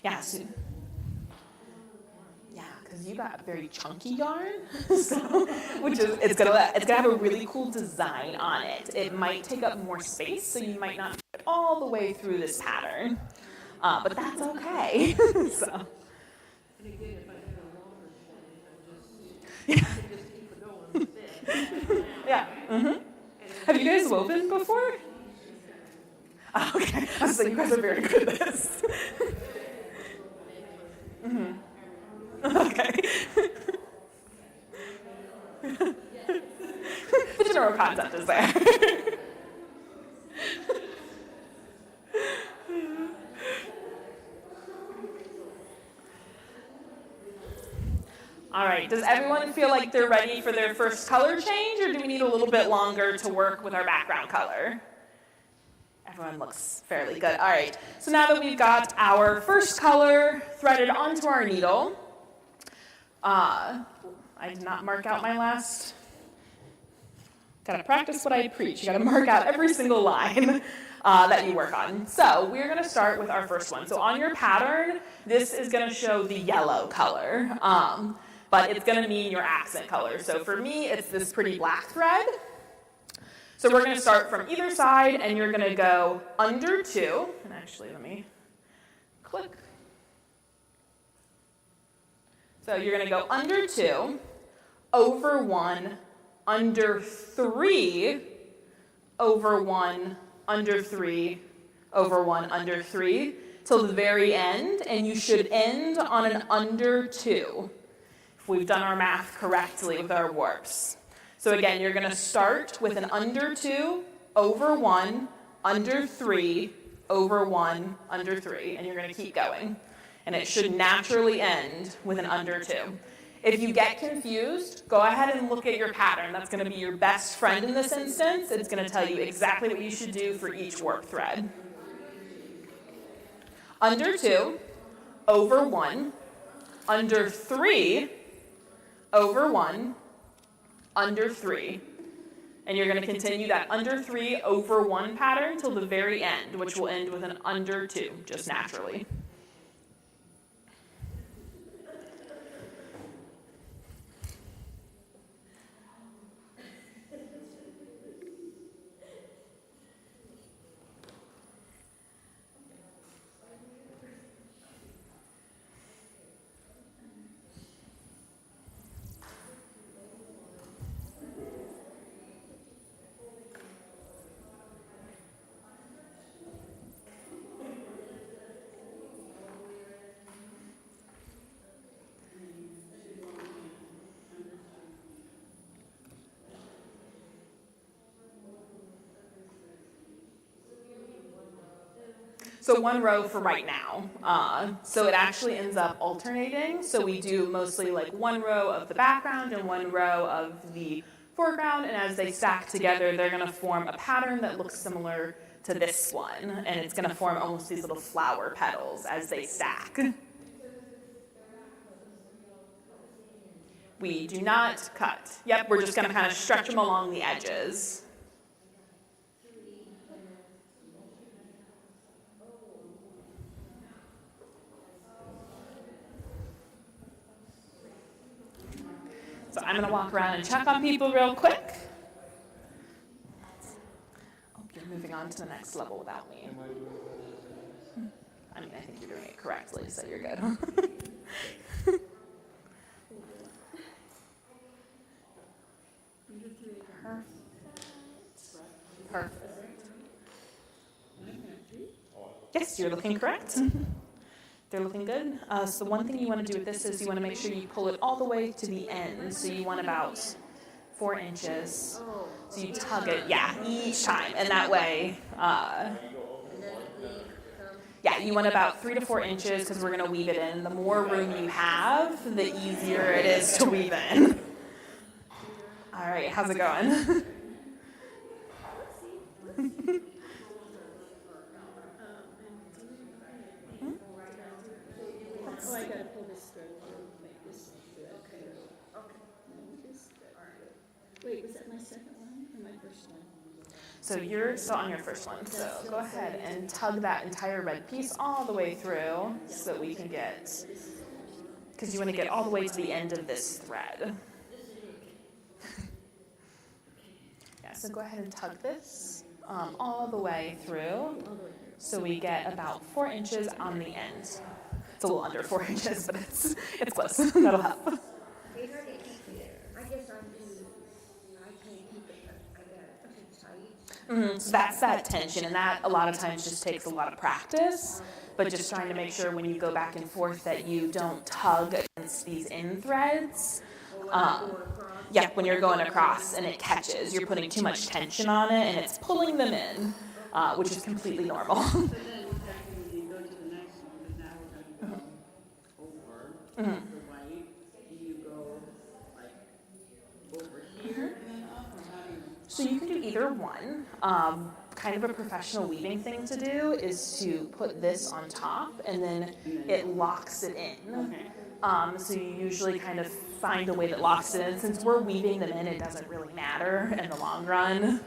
yeah, so, yeah, because you got very chunky yarn, so which is it's gonna have a really cool design on it. It might take up more space, so you might not get all the way through this pattern, but that's okay. So. You can just keep it going with this. Yeah. Have you guys woven before? Oh, okay. I was like, you guys are very good at this. Okay. The general concept is there. All right, does everyone feel like they're ready for their first color change, or do we need a little bit longer to work with our background color? Everyone looks fairly good. All right, so now that we've got our first color threaded onto our needle, I did not mark out my last. Gotta practice what I preach. You gotta mark out every single line that you work on. So we're gonna start with our first one. So on your pattern, this is gonna show the yellow color, but it's gonna mean your accent color. So for me, it's this pretty black thread. So we're gonna start from either side, and you're gonna go under 2, and actually let me click. So you're gonna go under 2, over 1, under 3, over 1, under 3, over 1, under 3, till the very end, and you should end on an under 2, if we've done our math correctly with our warps. So again, you're gonna start with an under 2, over 1, under 3, over 1, under 3, and you're gonna keep going. And it should naturally end with an under 2. If you get confused, go ahead and look at your pattern. That's gonna be your best friend in this instance. It's gonna tell you exactly what you should do for each warp thread. Under 2, over 1, under 3, over 1, under 3. And you're gonna continue that under 3, over 1 pattern till the very end, which will end with an under 2, just naturally. So 1 row for right now. So it actually ends up alternating. So we do mostly like 1 row of the background and 1 row of the foreground. And as they stack together, they're going to form a pattern that looks similar to this one. And it's going to form almost these little flower petals as they stack. We do not cut. Yep, we're just going to kind of stretch them along the edges. So I'm going to walk around and check on people real quick. Oh, you're moving on to the next level without me. I mean, I think you're doing it correctly, so you're good. Perfect. Yes, you're looking correct. They're looking good. So one thing you want to do with this is you want to make sure you pull it all the way to the end. So you want about 4 inches. So you tug it, yeah, each time. And that way, yeah, you want about 3 to 4 inches because we're going to weave it in. The more room you have, the easier it is to weave in. All right, how's it going? Oh, I gotta pull this thread, make this thread. Okay. This thread. Wait, was that my second one or my first one? So you're still on your first one. So go ahead and tug that entire red piece all the way through so that we can get, because you want to get all the way to the end of this thread. Yeah, so go ahead and tug this all the way through so we get about 4 inches on the end. It's a little under 4 inches, but it's close. That'll help. So that's that tension, and that a lot of times just takes a lot of practice, but just trying to make sure when you go back and forth that you don't tug against these in threads. Yeah, when you're going across and it catches, you're putting too much tension on it and it's pulling them in, which is completely normal. So then technically you go to the next one, because now we're gonna go over the white. Do you go like over here and then up, or how do you? So you can do either one. Kind of a professional weaving thing to do is to put this on top and then it locks it in. So you usually kind of find a way that locks it in. Since we're weaving them in, it doesn't really matter in the long run,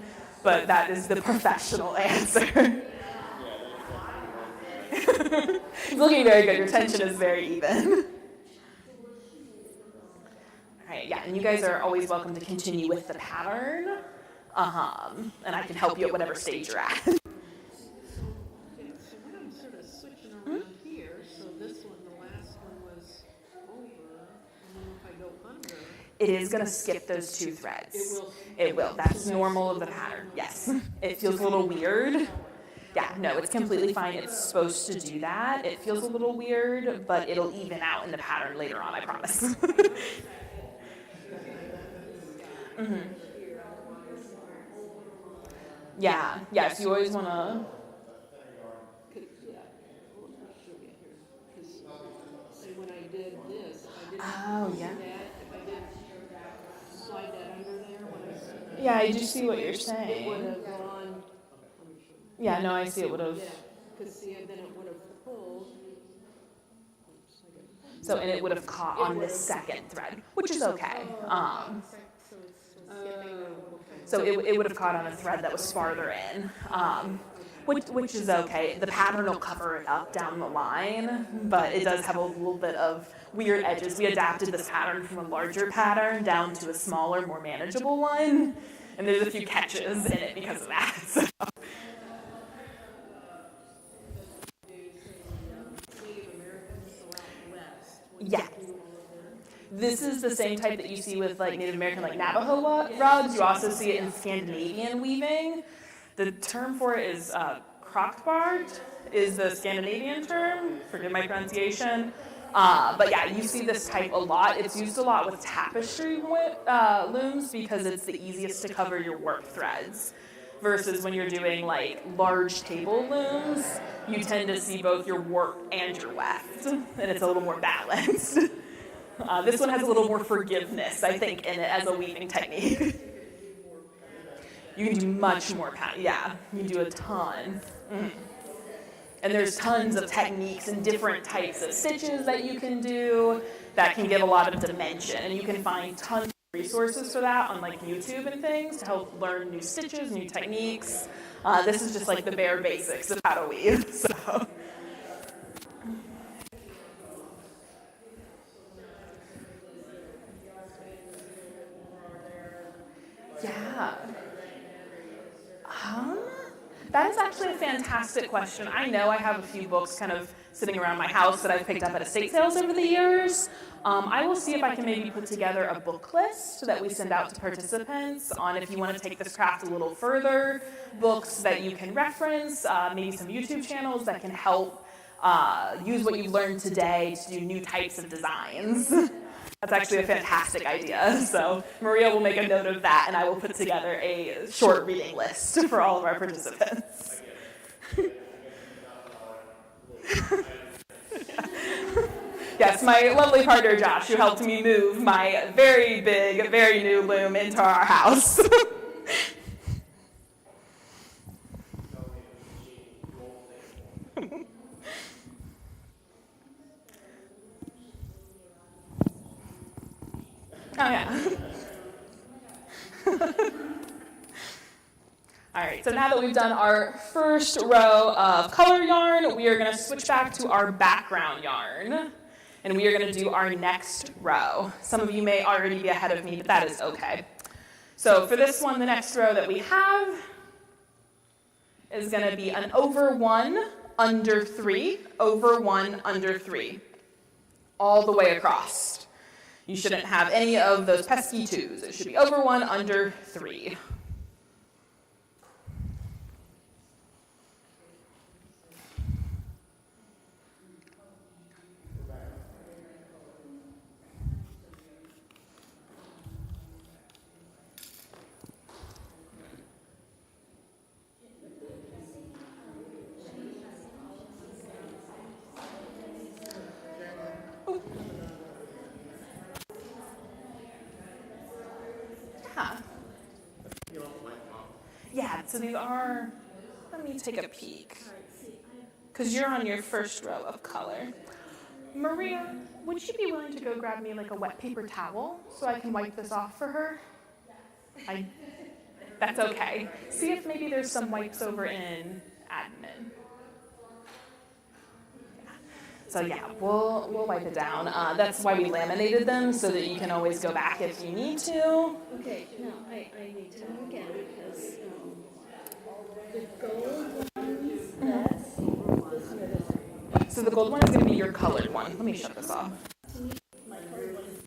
but that is the professional answer. It's looking very good. Your tension is very even. All right, yeah, and you guys are always welcome to continue with the pattern. And I can help you at whatever stage you're at. Okay, so what I'm sort of switching around here, so this one, the last one was over, and then if I go under, It is going to skip those two threads. it will. It will. That's normal of the pattern. Yes. It feels a little weird. Yeah, no, it's completely fine. It's supposed to do that. It feels a little weird, but it'll even out in the pattern later on, I promise. Yeah, yes, you always want to. Because when I did this, I didn't Oh, see yeah. that, if I didn't slide that under there, when I see Yeah, I do see what you're it would saying. have gone, Yeah, no, I see it would have. yeah, because see, then it would have pulled. So, and it would have caught on this second thread, which is okay. So it would have caught on a thread that was farther in, which is okay. The pattern will cover it up down the line, but it does have a little bit of weird edges. We adapted this pattern from a larger pattern down to a smaller, more manageable one, and there's a few catches in it because of that. So. Yeah. This is the same type that you see with like Native American, like Navajo rugs. You also see it in Scandinavian weaving. The term for it is crockbart, is the Scandinavian term. Forgive my pronunciation. But yeah, you see this type a lot. It's used a lot with tapestry looms because it's the easiest to cover your work threads. Versus when you're doing like large table looms, you tend to see both your warp and your weft, and it's a little more balanced. This one has a little more forgiveness, I think, in it as a weaving technique. You can do much more pattern. Yeah, you can do a ton. And there's tons of techniques and different types of stitches that you can do that can give a lot of dimension. And you can find tons of resources for that on like YouTube and things to help learn new stitches, new techniques. This is just like the bare basics of how to weave. So. Yeah. That is actually a fantastic question. I know I have a few books kind of sitting around my house that I've picked up at estate sales over the years. I will see if I can maybe put together a book list that we send out to participants on if you want to take this craft a little further, books that you can reference, maybe some YouTube channels that can help use what you've learned today to do new types of designs. That's actually a fantastic idea. So Maria will make a note of that, and I will put together a short reading list for all of our participants. Yes, my lovely partner Josh, who helped me move my very big, very new loom into our house. Oh, yeah. All right, so now that we've done our first row of color yarn, we are going to switch back to our background yarn, and we are going to do our next row. Some of you may already be ahead of me, but that is okay. So for this one, the next row that we have is going to be an over 1, under 3, over 1, under 3, all the way across. You shouldn't have any of those pesky 2s. It should be over 1, under 3. so these are, let me take a peek. Because you're on your first row of color. Maria, would you be willing to go grab me like a wet paper towel so I can wipe this off for her? That's okay. See if maybe there's some wipes over in admin. So yeah, we'll wipe it down. That's why we laminated them, so that you can always go back if you need to. Okay, now, I need to know again, because, the gold ones, that's this one or this one? So the gold one is going to be your colored one. Let me shut this off. My colored one is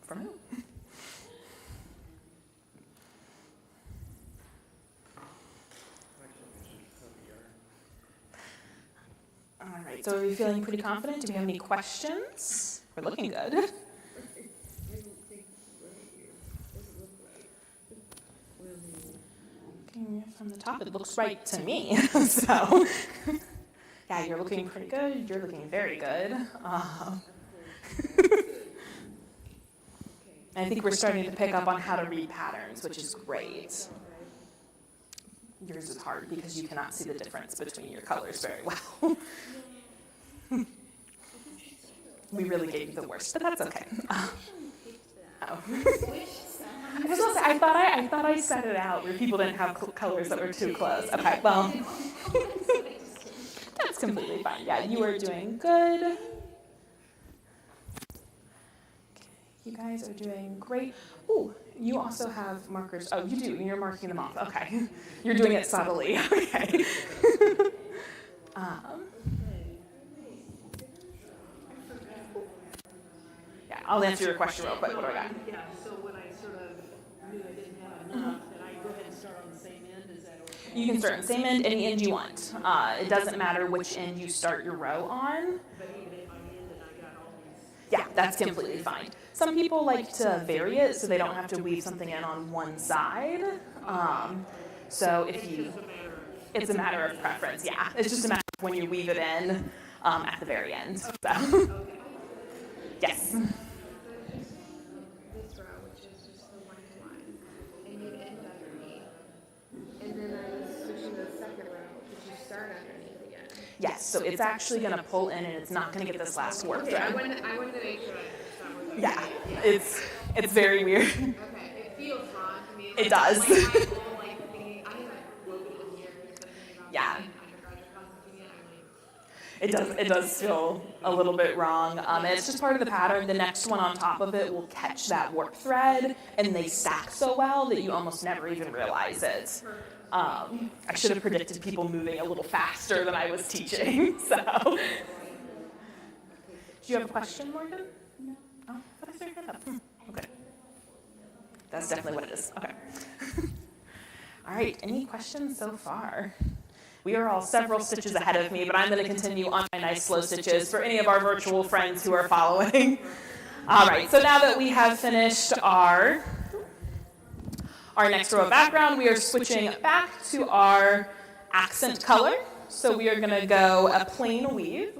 From who? All right, so are we feeling pretty confident? Do we have any questions? We're looking good. Looking from the top, it looks right to me. So, yeah, you're looking pretty good. You're looking very good. I think we're starting to pick up on how to read patterns, which is great. Yours is hard because you cannot see the difference between your colors very well. We really gave you the worst, but that's okay. Oh. I thought I set it out where people didn't have colors that were too close. Okay, well, that's completely fine. Yeah, you are doing good. You guys are doing great. Ooh, you also have markers. Oh, you do. You're marking them off. Okay. You're doing it subtly. Okay. Yeah, I'll answer your question real quick. What do I got? Yeah, so when I sort of knew I didn't have enough, then I go ahead and start on the same end, is that okay? You can start on the same end, any end you want. It doesn't matter which end you start your row on. But even if I end and I got all these. Yeah, that's completely fine. Some people like to vary it so they don't have to weave something in on one side. So if you, it's a matter of preference, yeah. It's just a matter of when you weave it in at the very end. So, yes. This row, which is just the white line, and you'd end underneath. And then I was switching to the second row, but you start underneath again. Yes, so it's actually going to pull in and it's not going to get this last warp Okay, I thread. wanted to make sure I understand what Yeah, it's very weird. Okay, it feels wrong to me. It does. Like my whole, thinking, I haven't woven in years, but thinking about Yeah. my undergraduate class, I'm like, It does feel a little bit wrong. And it's just part of the pattern. The next one on top of it will catch that warp thread, and they stack so well that you almost never even realize it. I should have predicted people moving a little faster than I was teaching. So, do you have a question, Morgan? No. Oh, I thought I saw your hand up. Okay. That's definitely what it is. Okay. All right. Any questions so far? We are all several stitches ahead of me, but I'm going to continue on my nice slow stitches for any of our virtual friends who are following. All right. So now that we have finished our next row of background, we are switching back to our accent color. So we are going to go a plain weave.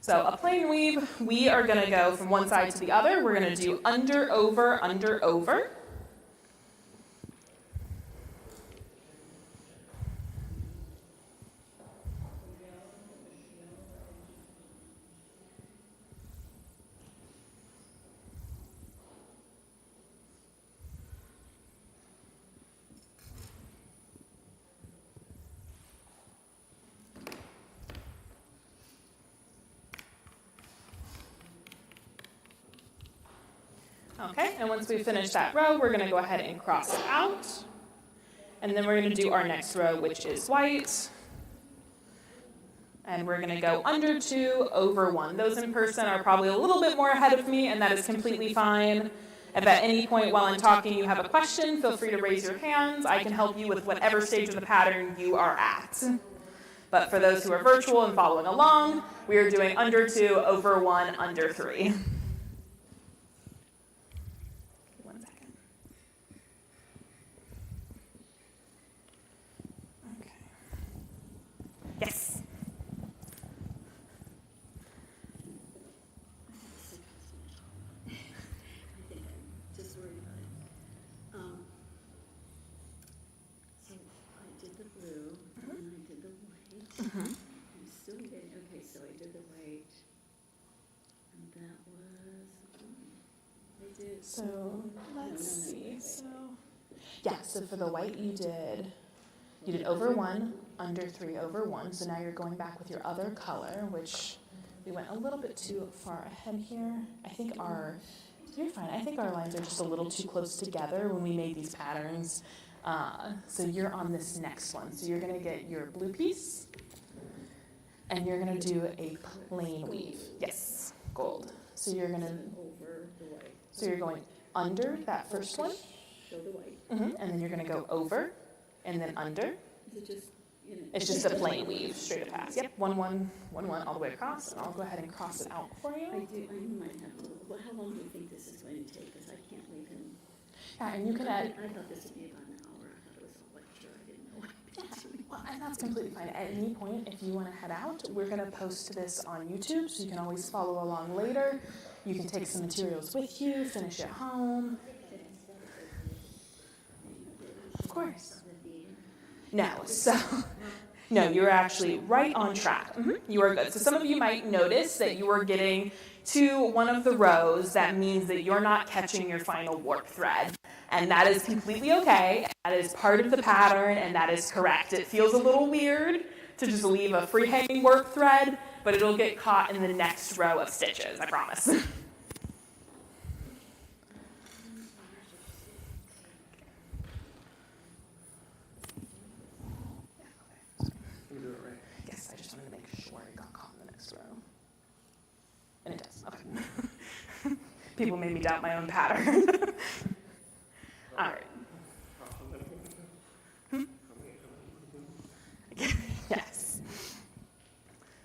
So a plain weave, we are going to go from one side to the other. We're going to do under, over, under, over. Okay, and once we finish that row, we're going to go ahead and cross it out. And then we're going to do our next row, which is white. And we're going to go under 2, over 1. Those in person are probably a little bit more ahead of me, and that is completely fine. If at any point while I'm talking you have a question, feel free to raise your hands. I can help you with whatever stage of the pattern you are at. But for those who are virtual and following along, we are doing under 2, over 1, under 3. Yes. I think I'm just worried about it. So I did the blue, and then I did the white. I'm still getting, okay, so I did the white, and that was, I did. So let's see. So for the white you did over 1, under 3, over 1. So now you're going back with your other color, which we went a little bit too far ahead here. You're fine. I think our lines are just a little too close together when we made these patterns. So you're on this next one. So you're going to get your blue piece, and you're going to do a plain weave. Yes, gold. So you're going to, Over the white. so you're going under that first one, Show the white. and then you're going to go over, and then under. Is it just, you know? It's just a plain weave, straight across. Yep, 1, 1, 1, 1, all the way across, and I'll go ahead and cross it out for I you. might have a little, well, how long do you think this is going to take? Because I can't leave him. Yeah, and you can add, I thought this would be about an hour. I thought it was a lecture. I didn't know. well, and that's completely fine. At any point, if you want to head out, we're going to post this on YouTube, so you can always follow along later. You can take some materials with you, finish at home. Of course. No, so, no, you're actually right on track. You are good. So some of you might notice that you are getting to one of the rows. That means that you're not catching your final warp thread. And that is completely okay. That is part of the pattern, and that is correct. It feels a little weird to just leave a free hanging warp thread, but it'll get caught in the next row of stitches, I promise. Yes, I just wanted to make sure it got caught in the next row. And it does, okay. People made me doubt my own pattern. All right. Yes.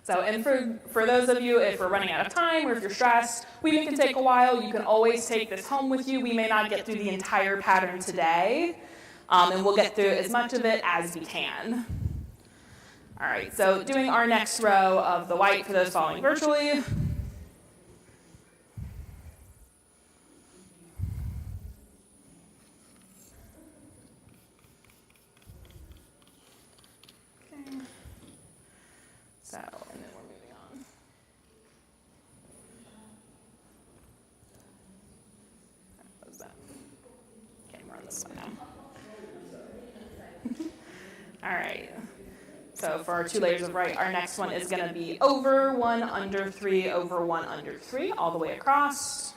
So, and for those of you, if we're running out of time or if you're stressed, weaving can take a while. You can always take this home with you. We may not get through the entire pattern today, and we'll get through as much of it as we can. All right, so doing our next row of the white for those following virtually. Okay. So, and then we're moving on. What was that? Okay, we're on this one now. All right. So for our 2 layers of right, our next one is going to be over 1, under 3, over 1, under 3, all the way across.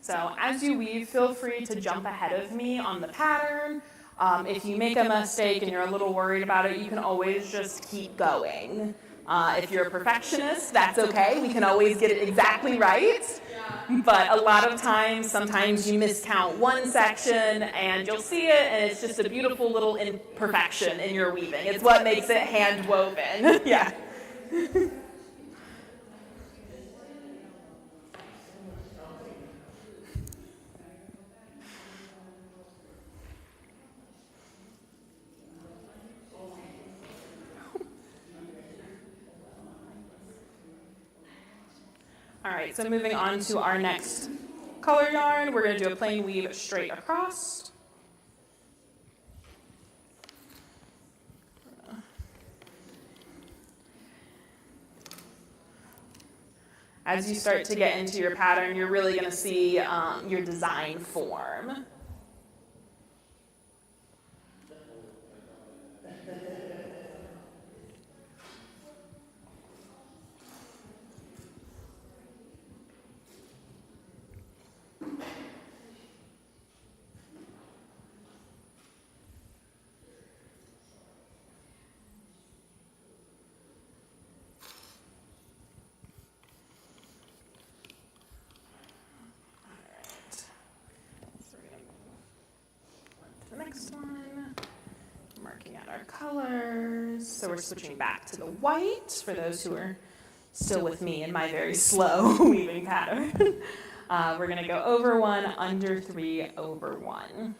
So as you weave, feel free to jump ahead of me on the pattern. If you make a mistake and you're a little worried about it, you can always just keep going. If you're a perfectionist, that's okay. We can always get it exactly right. But a lot of times, sometimes you miscount one section and you'll see it and it's just a beautiful little imperfection in your weaving. It's what makes it hand woven. Yeah. All right, so moving on to our next color yarn, we're going to do a plain weave straight across. As you start to get into your pattern, you're really going to see your design form. Next one, marking out our colors. So we're switching back to the white for those who are still with me in my very slow weaving pattern. We're going to go over 1, under 3, over 1.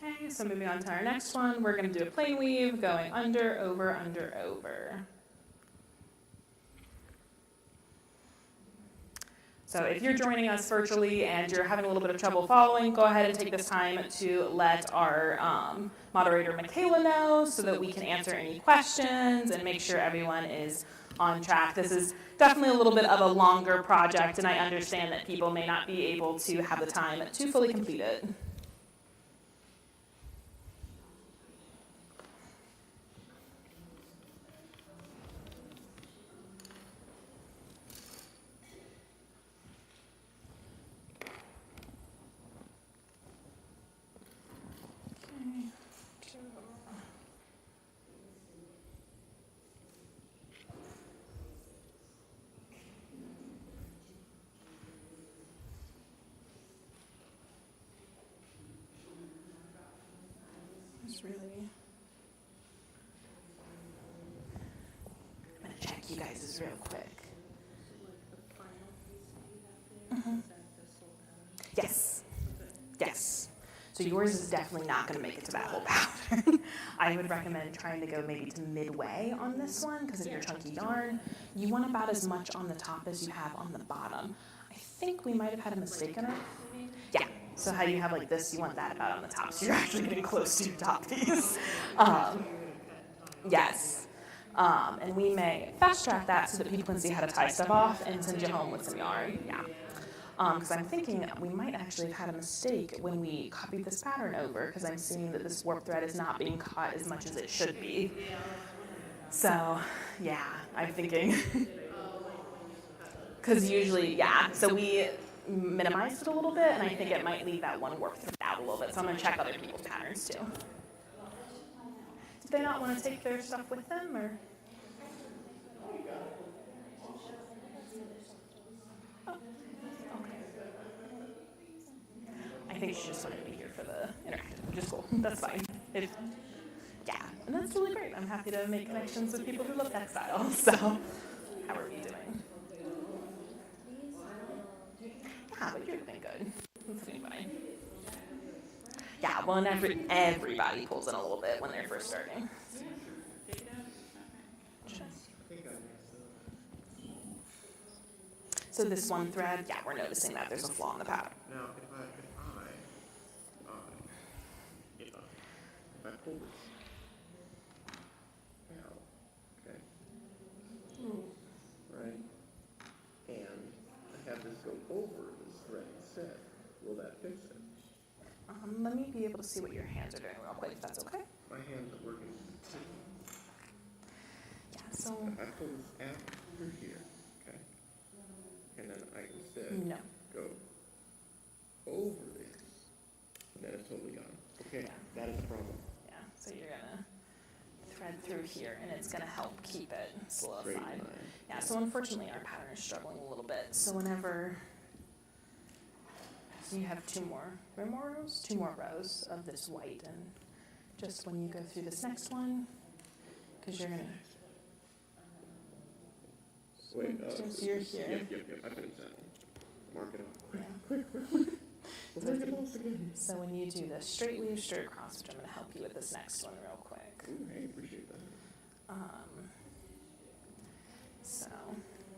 Okay, so moving on to our next one, we're going to do a plain weave going under, over, under, over. So if you're joining us virtually and you're having a little bit of trouble following, go ahead and take this time to let our moderator Michaela know so that we can answer any questions and make sure everyone is on track. This is definitely a little bit of a longer project, and I understand that people may not be able to have the time to fully complete it. Really, I'm gonna check you guys real quick. Yes, yes. So yours is definitely not going to make it to that whole pattern. I would recommend trying to go maybe to midway on this one because of your chunky yarn. You want about as much on the top as you have on the bottom. I think we might have had a mistake in it. Yeah. So how you have like this, you want that about on the top, so you're actually getting close to your top piece. Yes. And we may fast track that so that people can see how to tie stuff off and send you home with some yarn. Yeah. Because I'm thinking we might actually have had a mistake when we copied this pattern over, because I'm seeing that this warp thread is not being caught as much as it should be. So, yeah, I'm thinking. Because usually, yeah, so we minimized it a little bit, and I think it might leave that one warp thread out a little bit. So I'm going to check other people's patterns too. Did they not want to take their stuff with them, or? I think she just wanted to be here for the interactive, which is cool. That's fine. Yeah, and that's really great. I'm happy to make connections with people who love textiles. So, how are you doing? Yeah, but you're doing good. That's doing fine. Yeah, well, and everybody pulls in a little bit when they're first starting. So this one thread, yeah, we're noticing that there's a flaw in the pattern. Now, if I pull this out, okay, right, and I have this go over this thread instead, will that fix it? Let me be able to see what your hands are doing real quick, if that's okay. My hands are working. Yeah, so. I pull this out through here, okay, and then I instead No. go over this, and then it's totally gone. Okay, that is the problem. Yeah, so you're gonna thread through here, and it's gonna help keep it Straight solidified. line. Yeah, so unfortunately our pattern is struggling a little bit. So whenever, so you have two more rows of this white, and just when you go through this next one, because you're gonna, Wait, so you're here. Yep, I finished that one. Mark it up. Yeah. We'll make it all again. So when you do the straight weave, straight across, which I'm gonna help you with this next one real quick. Ooh, hey, appreciate that. So.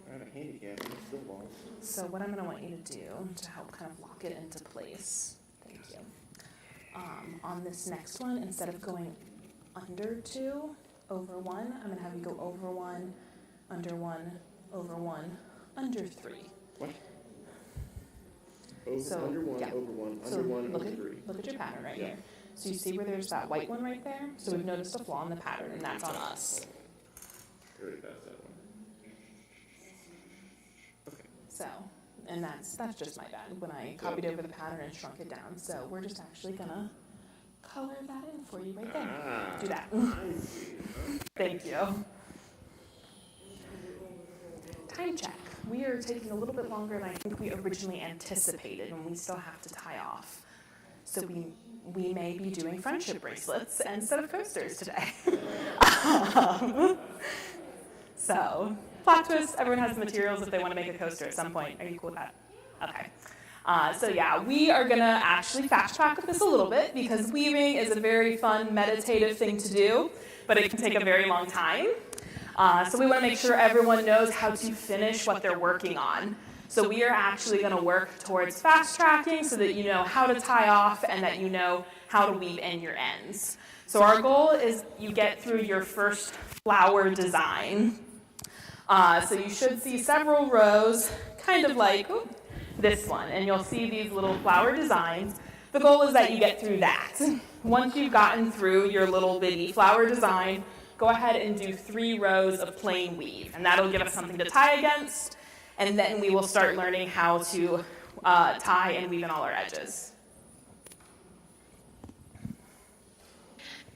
I have a handicap and it's still lost. So what I'm going to want you to do to help kind of lock it into place, thank you, on this next one, instead of going under 2, over 1, I'm going to have you go over 1, under 1, over 1, under 3. What? Over, So, under 1, yeah. over 1, So under 1, look over at, 3. look at your pattern right Yeah. here. So you see where there's that white one right there? So we've noticed a flaw in the pattern, and that's on us. Already passed that one. Okay. So, and that's just my bad when I copied over the pattern and shrunk it down. So we're just actually gonna color that in for you right there. Ah. Do that. I see. Thank you. Time check. We are taking a little bit longer than I think we originally anticipated, and we still have to tie off. So we may be doing friendship bracelets instead of coasters today. So, plot twist, everyone has the materials if they want to make a coaster at some point. Are you cool with that? Okay. So yeah, we are going to actually fast track with this a little bit because weaving is a very fun, meditative thing to do, but it can take a very long time. So we want to make sure everyone knows how to finish what they're working on. So we are actually going to work towards fast tracking so that you know how to tie off and that you know how to weave in your ends. So our goal is you get through your first flower design. So you should see several rows, kind of like this one, and you'll see these little flower designs. The goal is that you get through that. Once you've gotten through your little bitty flower design, go ahead and do 3 rows of plain weave, and that'll give us something to tie against, and then we will start learning how to tie and weave in all our edges.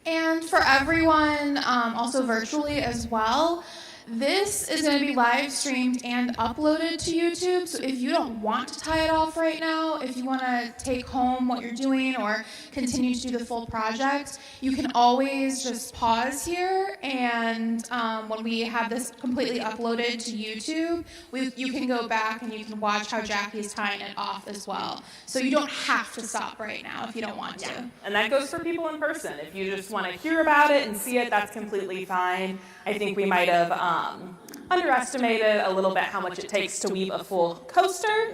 And for everyone, also virtually as well, this is going to be live streamed and uploaded to YouTube. So if you don't want to tie it off right now, if you want to take home what you're doing or continue to do the full project, you can always just pause here. And when we have this completely uploaded to YouTube, you can go back and you can watch how Jackie's tying it off as well. So you don't have to stop right now if you don't want to. Yeah. And that goes for people in person. If you just want to hear about it and see it, that's completely fine. I think we might have underestimated a little bit how much it takes to weave a full coaster.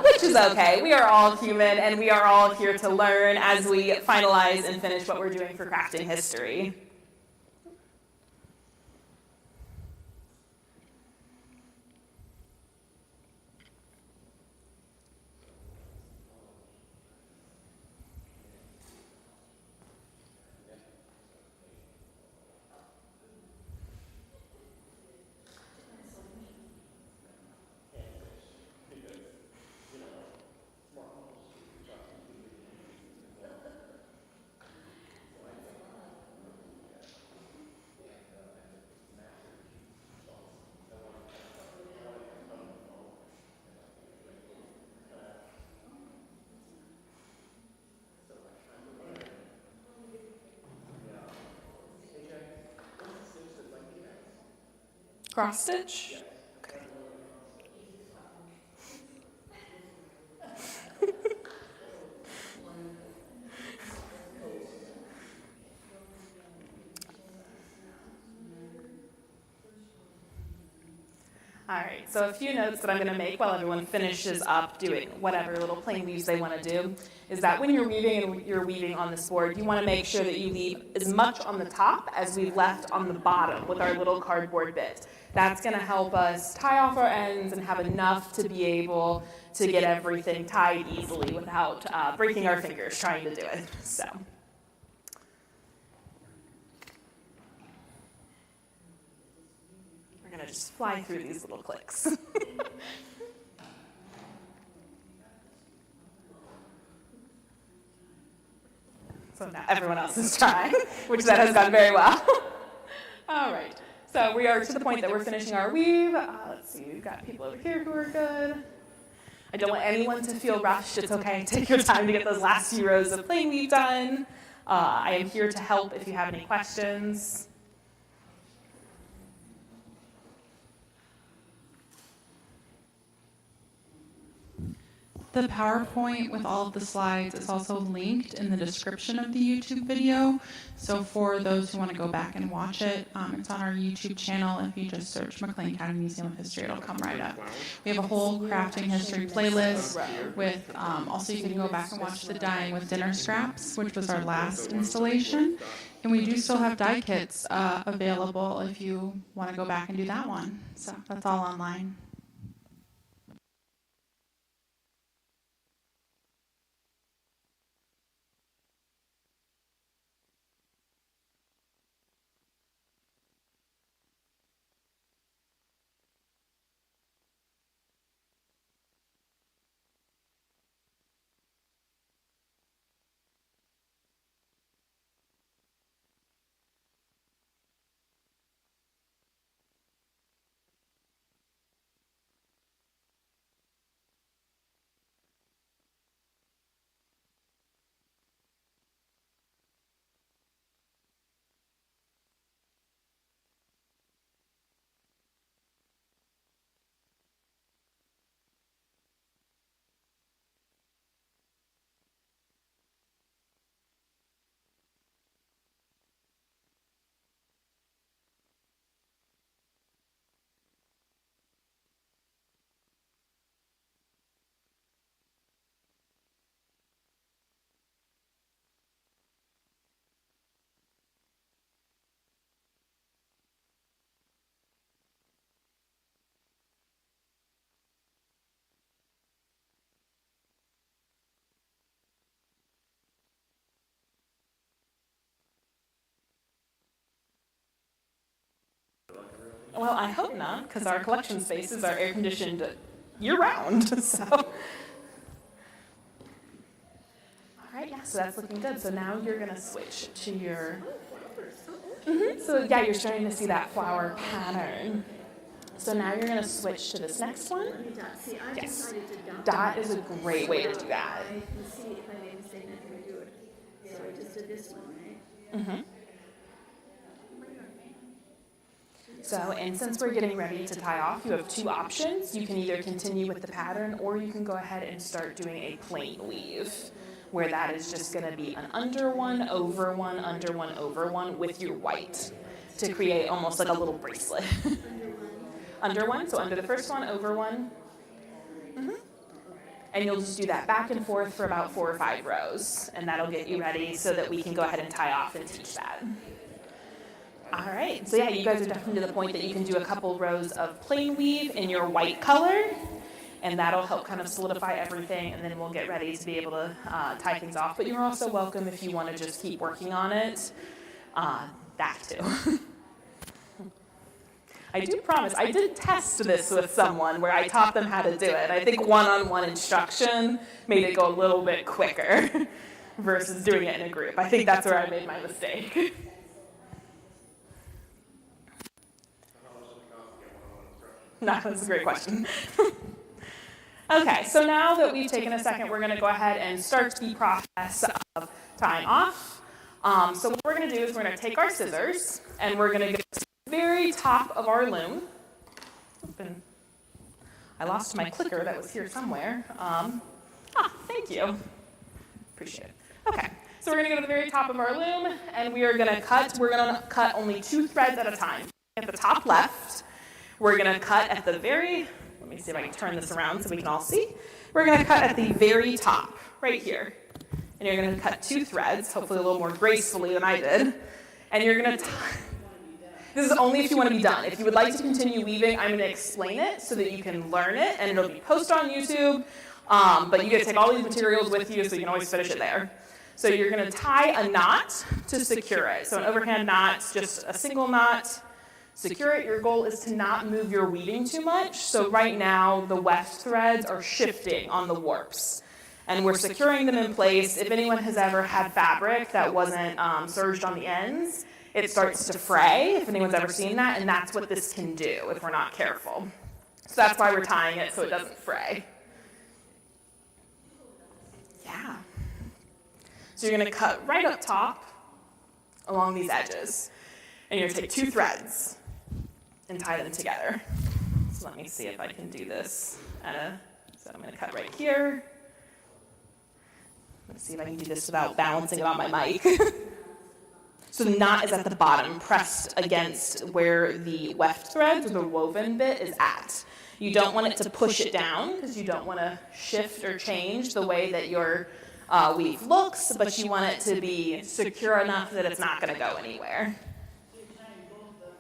which is okay. We are all human, and we are all here to learn as we finalize and finish what we're doing for crafting history. Cross stitch? Okay. All right, so a few notes that I'm going to make while everyone finishes up doing whatever little plain weaves they want to do is that when you're weaving and you're weaving on this board, you want to make sure that you leave as much on the top as we've left on the bottom with our little cardboard bit. That's going to help us tie off our ends and have enough to be able to get everything tied easily without breaking our fingers trying to do it. So. We're going to just fly through these little clicks. So now everyone else is trying, which that has gone very well. All right. So we are to the point that we're finishing our weave. Let's see, we've got people over here who are good. I don't want anyone to feel rushed. It's okay. Take your time to get those last few rows of plain weave done. I am here to help if you have any questions. The PowerPoint with all of the slides is also linked in the description of the YouTube video. So for those who want to go back and watch it, it's on our YouTube channel. If you just search McLean County Museum of History, it'll come right up. We have a whole crafting history playlist with, also you can go back and watch the Dyeing with Dinner Scraps, which was our last installation. And we do still have dye kits available if you want to go back and do that one. So that's all online. Well, I hope not, because our collection spaces are air conditioned year-round. So, all right, yeah, so that's looking good. So now you're going to switch to your. So yeah, you're starting to see that flower pattern. So now you're going to switch to this next one. See, I Yes, decided to dot is a great way to do that. I can see if I made a mistake, I'm gonna do it. So I just did this one, right? Mm-hmm. So, and since we're getting ready to tie off, you have two options. You can either continue with the pattern, or you can go ahead and start doing a plain weave, where that is just going to be an under one, over one, under one, over one with your white to create almost like a little bracelet. Under one, so under the first one, over one. Mm-hmm. And you'll just do that back and forth for about 4 or 5 rows. And that'll get you ready so that we can go ahead and tie off and teach that. All right, so yeah, you guys are definitely to the point that you can do a couple rows of plain weave in your white color, and that'll help kind of solidify everything, and then we'll get ready to be able to tie things off. But you're also welcome if you want to just keep working on it, that too. I do promise, I did test this with someone where I taught them how to do it. I think one-on-one instruction made it go a little bit quicker versus doing it in a group. I think that's where I made my mistake. No, that's a great question. Okay, so now that we've taken a second, we're going to go ahead and start the process of tying off. So what we're going to do is we're going to take our scissors, and we're going to go to the very top of our loom. I lost my clicker that was here somewhere. Thank you. Appreciate it. Okay, so we're going to go to the very top of our loom, and we are going to cut. We're going to cut only 2 threads at a time. At the top left, we're going to cut at the very, let me see if I can turn this around so we can all see. We're going to cut at the very top, right here. And you're going to cut 2 threads, hopefully a little more gracefully than I did. And you're going to this is only if you want to be done. If you would like to continue weaving, I'm going to explain it so that you can learn it, and it'll be posted on YouTube. But you get to take all these materials with you, so you can always finish it there. So you're going to tie a knot to secure it. So an overhand knot, just a single knot. Secure it. Your goal is to not move your weaving too much. So right now, the weft threads are shifting on the warps. And we're securing them in place. If anyone has ever had fabric that wasn't serged on the ends, it starts to fray, if anyone's ever seen that, and that's what this can do if we're not careful. So that's why we're tying it so it doesn't fray. Yeah. So you're going to cut right up top along these edges. And you're going to take 2 threads and tie them together. So let me see if I can do this. So I'm going to cut right here. Let's see if I can do this without balancing it on my mic. So the knot is at the bottom, pressed against where the weft threads, or the woven bit, is at. You don't want it to push it down, because you don't want to shift or change the way that your weave looks, but you want it to be secure enough that it's not going to go anywhere. You're tying both of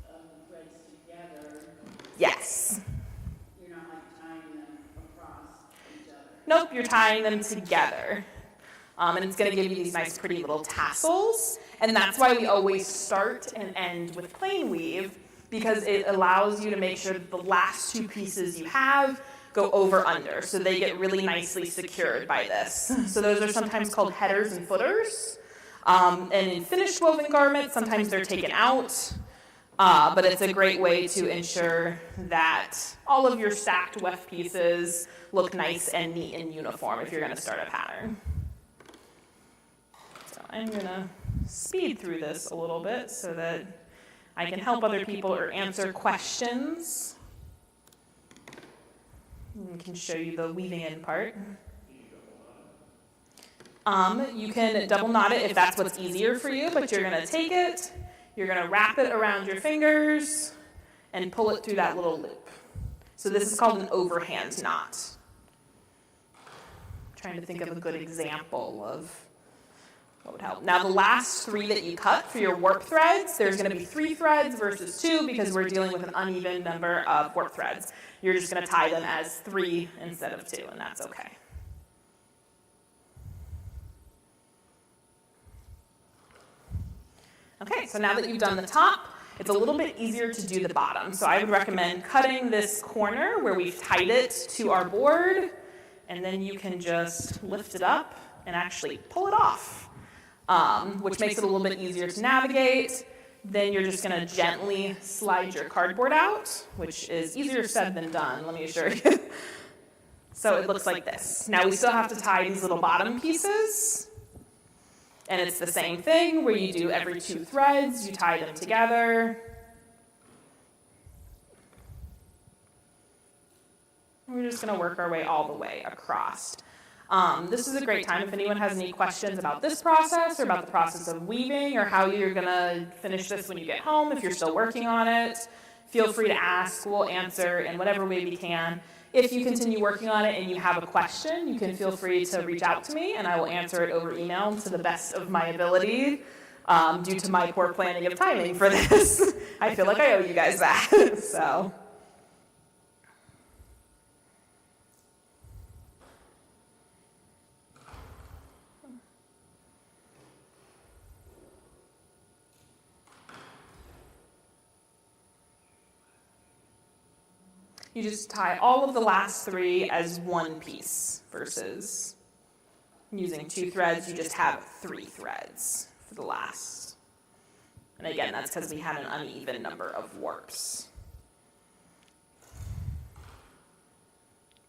the threads together. Yes. You're not like tying them across each other. Nope, you're tying them together. And it's going to give you these nice, pretty little tassels. And that's why we always start and end with plain weave, because it allows you to make sure that the last 2 pieces you have go over under. So they get really nicely secured by this. So those are sometimes called headers and footers. And in finished woven garments, sometimes they're taken out. But it's a great way to ensure that all of your stacked weft pieces look nice and neat and uniform if you're going to start a pattern. So I'm going to speed through this a little bit so that I can help other people or answer questions. I can show you the weaving in part. You can double knot it if that's what's easier for you, but you're going to take it, you're going to wrap it around your fingers, and pull it through that little loop. So this is called an overhand knot. I'm trying to think of a good example of what would help. Now the last 3 that you cut for your warp threads, there's going to be 3 threads versus 2 because we're dealing with an uneven number of warp threads. You're just going to tie them as 3 instead of 2, and that's okay. Okay, so now that you've done the top, it's a little bit easier to do the bottom. So I would recommend cutting this corner where we've tied it to our board, and then you can just lift it up and actually pull it off, which makes it a little bit easier to navigate. Then you're just going to gently slide your cardboard out, which is easier said than done, let me assure you. So it looks like this. Now we still have to tie these little bottom pieces. And it's the same thing where you do every 2 threads, you tie them together. We're just going to work our way all the way across. This is a great time if anyone has any questions about this process or about the process of weaving or how you're going to finish this when you get home, if you're still working on it. Feel free to ask. We'll answer in whatever way we can. If you continue working on it and you have a question, you can feel free to reach out to me, and I will answer it over email to the best of my ability. Due to my poor planning of timing for this, I feel like I owe you guys that. So. You just tie all of the last 3 as one piece versus using 2 threads, you just have 3 threads for the last. And again, that's because we had an uneven number of warps.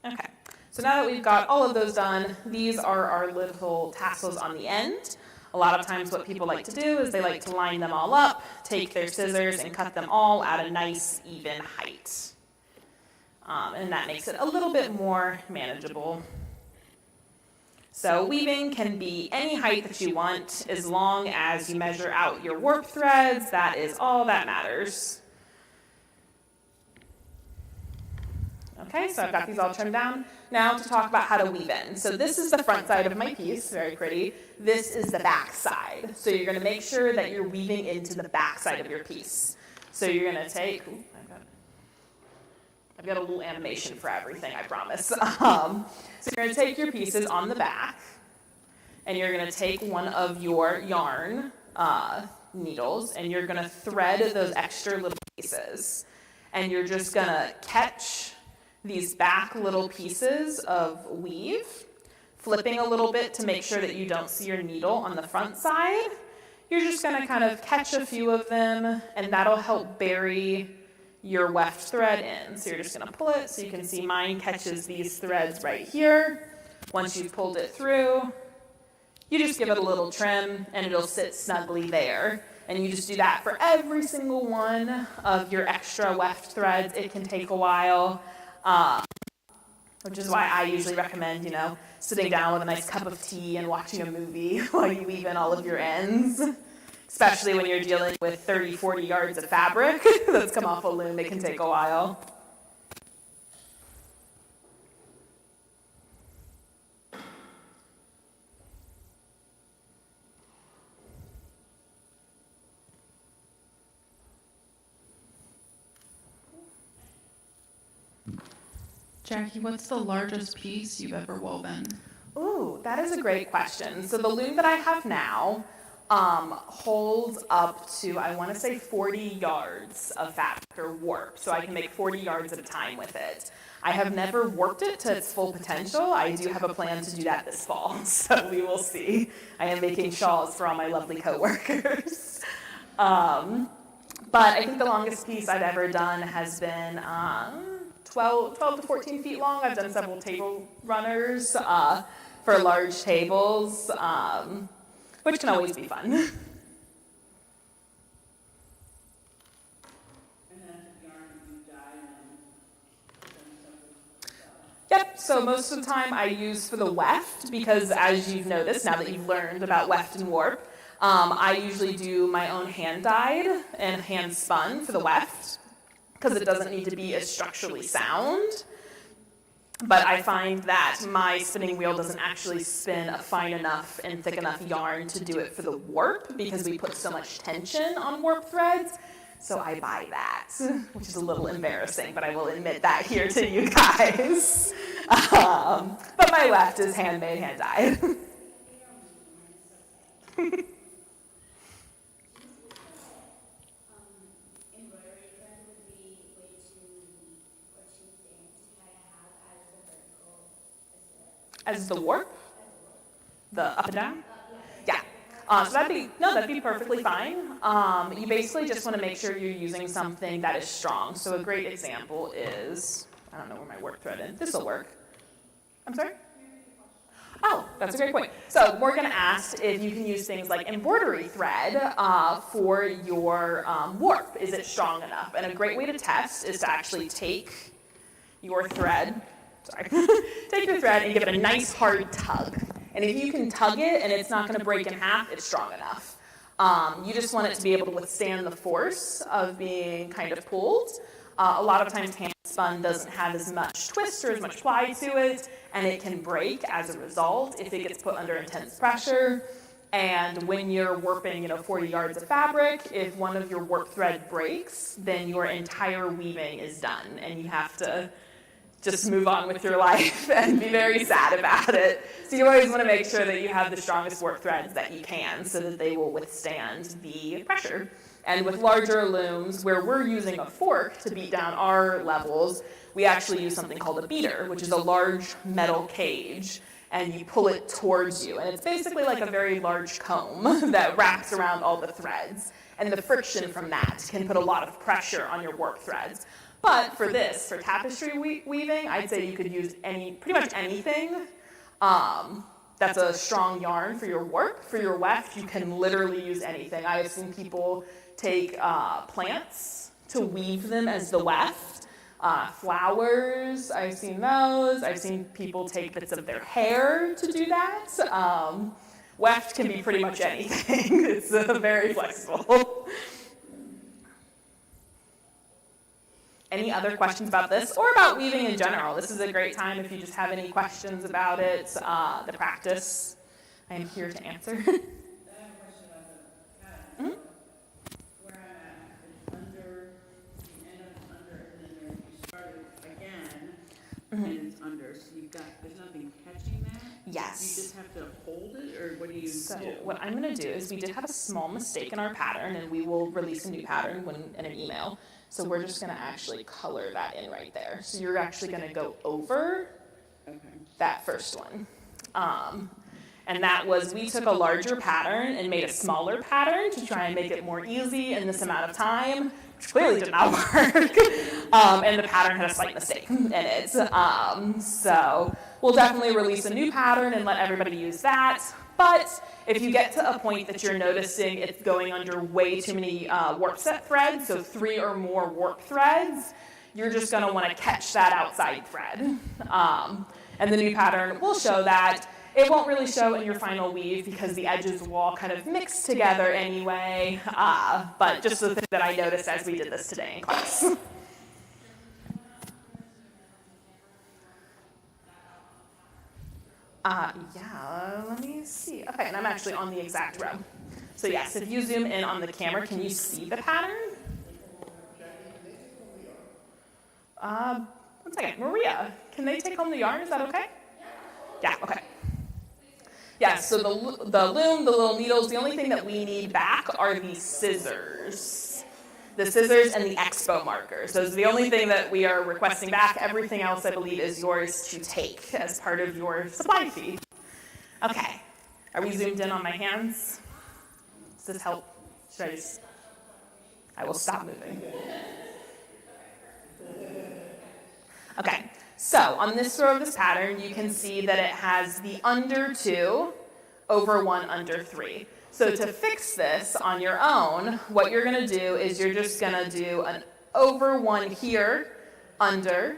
Okay, so now that we've got all of those done, these are our little tassels on the end. A lot of times what people like to do is they like to line them all up, take their scissors and cut them all at a nice even height. And that makes it a little bit more manageable. So weaving can be any height that you want as long as you measure out your warp threads. That is all that matters. Okay, so I've got these all trimmed down. Now to talk about how to weave in. So this is the front side of my piece, very pretty. This is the back side. So you're going to make sure that you're weaving into the back side of your piece. So you're going to take, I've got a little animation for everything, I promise. So you're going to take your pieces on the back, and you're going to take one of your yarn needles, and you're going to thread those extra little pieces. And you're just going to catch these back little pieces of weave, flipping a little bit to make sure that you don't see your needle on the front side. You're just going to kind of catch a few of them, and that'll help bury your weft thread in. So you're just going to pull it so you can see mine catches these threads right here. Once you've pulled it through, you just give it a little trim and it'll sit snugly there. And you just do that for every single one of your extra weft threads. It can take a while, which is why I usually recommend, sitting down with a nice cup of tea and watching a movie while you weave in all of your ends. Especially when you're dealing with 30, 40 yards of fabric that's come off a loom, it can take a while. Jackie, what's the largest piece you've ever woven? Ooh, that is a great question. So the loom that I have now holds up to, I want to say 40 yards of fabric or warp. So I can make 40 yards at a time with it. I have never warped it to its full potential. I do have a plan to do that this fall, so we will see. I am making shawls for all my lovely coworkers. But I think the longest piece I've ever done has been 12 to 14 feet long. I've done several table runners for large tables, which can always be fun. And then the yarn you dye and Yep, so most of the time I use for the weft, because as you've noticed, now that you've learned about weft and warp, I usually do my own hand-dyed and hand-spun for the weft, because it doesn't need to be as structurally sound. But I find that my spinning wheel doesn't actually spin a fine enough and thick enough yarn to do it for the warp, because we put so much tension on warp threads. So I buy that, which is a little embarrassing, but I will admit that here to you guys. But my weft is handmade, hand-dyed. As the warp? The up and down? Yeah. So that'd be perfectly fine. You basically just want to make sure you're using something that is strong. So a great example is, I don't know where my warp thread is. This will work. I'm sorry? Oh, that's a great point. So Morgan asked if you can use things like embroidery thread for your warp. Is it strong enough? And a great way to test is to actually take your thread, take your thread and give it a nice hard tug. And if you can tug it and it's not going to break in half, it's strong enough. You just want it to be able to withstand the force of being kind of pulled. A lot of times hand spun doesn't have as much twist or as much ply to it, and it can break as a result if it gets put under intense pressure. And when you're warping, 40 yards of fabric, if one of your warp thread breaks, then your entire weaving is done, and you have to just move on with your life and be very sad about it. So you always want to make sure that you have the strongest warp threads that you can so that they will withstand the pressure. And with larger looms, where we're using a fork to beat down our levels, we actually use something called a beater, which is a large metal cage, and you pull it towards you. And it's basically like a very large comb that wraps around all the threads. And the friction from that can put a lot of pressure on your warp threads. But for tapestry weaving, I'd say you could use pretty much anything that's a strong yarn for your warp. For your weft, you can literally use anything. I have seen people take plants to weave them as the weft. Flowers, I've seen those. I've seen people take bits of their hair to do that. Weft can be pretty much anything. It's very flexible. Any other questions about this or about weaving in general? This is a great time if you just have any questions about it, the practice. I am here to answer. I have a question about the pattern. Where I'm at, it's under, the end of it's under, and then you start it again, and it's under. So there's nothing catching that? Yes. You just have to hold it, or what do you So do? what I'm going to do is we did have a small mistake in our pattern, and we will release a new pattern in an email. So we're just going to actually color that in right there. So you're actually going to go over that first one. And that was, we took a larger pattern and made a smaller pattern to try and make it more easy in this amount of time, which clearly did not work. And the pattern had a slight mistake in it. So we'll definitely release a new pattern and let everybody use that. But if you get to a point that you're noticing it's going under way too many warp set threads, so 3 or more warp threads, you're just going to want to catch that outside thread. And the new pattern will show that. It won't really show in your final weave because the edges will all kind of mix together anyway, but just the thing that I noticed as we did this today in class. Yeah, let me see. Okay, and I'm actually on the exact row. So yes, if you zoom in on the camera, can you see the pattern? One second, Maria, can they take home the yarn? Is that okay? Yeah, okay. Yeah, so the loom, the little needles, the only thing that we need back are the scissors. The scissors and the expo markers. Those are the only thing that we are requesting back. Everything else, I believe, is yours to take as part of your supply fee. Okay. Are we zoomed in on my hands? Does this help? Should I will stop moving. Okay. So on this row of this pattern, you can see that it has the under 2 over 1 under 3. So to fix this on your own, what you're going to do is you're just going to do an over 1 here, under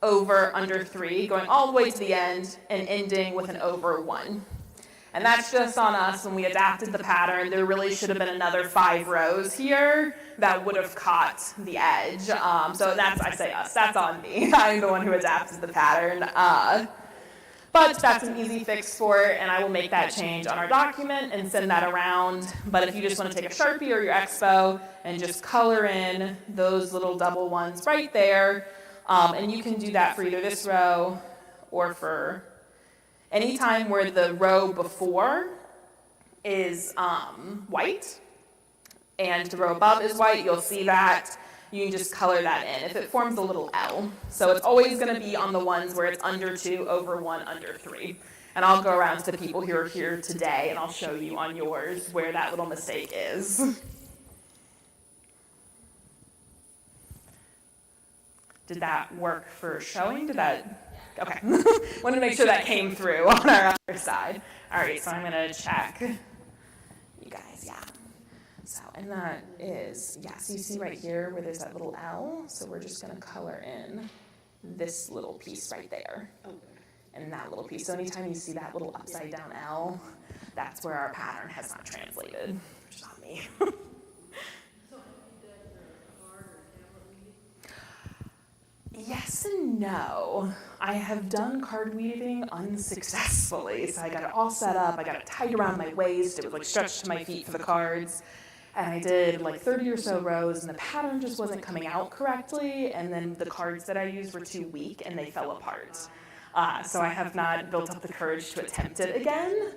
3, going all the way to the end and ending with an over 1. And that's just on us. When we adapted the pattern, there really should have been another 5 rows here that would have caught the edge. So that's, I say us, that's on me. I'm the one who adapted the pattern. But that's an easy fix for it, and I will make that change on our document and send that around. But if you just want to take a Sharpie or your Expo and just color in those little double ones right there, and you can do that for either this row or for any time where the row before is white and the row above is white, you'll see that. You can just color that in if it forms a little L. So it's always going to be on the ones where it's under 2 over 1 under 3. And I'll go around to the people who are here today and I'll show you on yours where that little mistake is. Did that work for showing? Did that? Okay. Wanted to make sure that came through on our other side. All right, so I'm going to check. You guys, yeah. So, and that is, yeah, so you see right here where there's that little L. So we're just going to color in this little piece right there. And that little piece. So anytime you see that little upside down L, that's where our pattern has not translated, which is not me. Yes and no. I have done card weaving unsuccessfully. So I got it all set up, I got it tied around my waist, it was like stretched to my feet for the cards. And I did like 30 or so rows, and the pattern just wasn't coming out correctly, and then the cards that I used were too weak and they fell apart. So I have not built up the courage to attempt it again,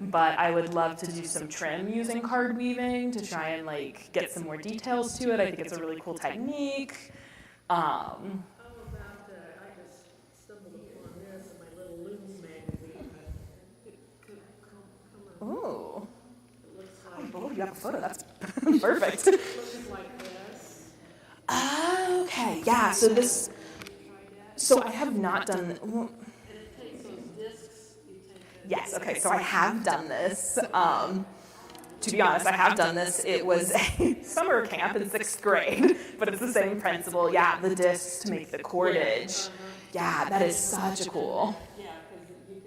but I would love to do some trim using card weaving to try and like get some more details to it. I think it's a really cool technique. How about, I just stumbled upon this in my little loom magazine. It could come on. Ooh. It looks like, Oh, you have a photo. That's perfect. looks like this. Okay, yeah. So I have not done. And it takes those discs, you take the. Yes. Okay. So I have done this. To be honest, I have done this. It was a summer camp in 6th grade, but it's the same principle. Yeah, the discs to make the cordage. Yeah, that is such a cool. Yeah, because you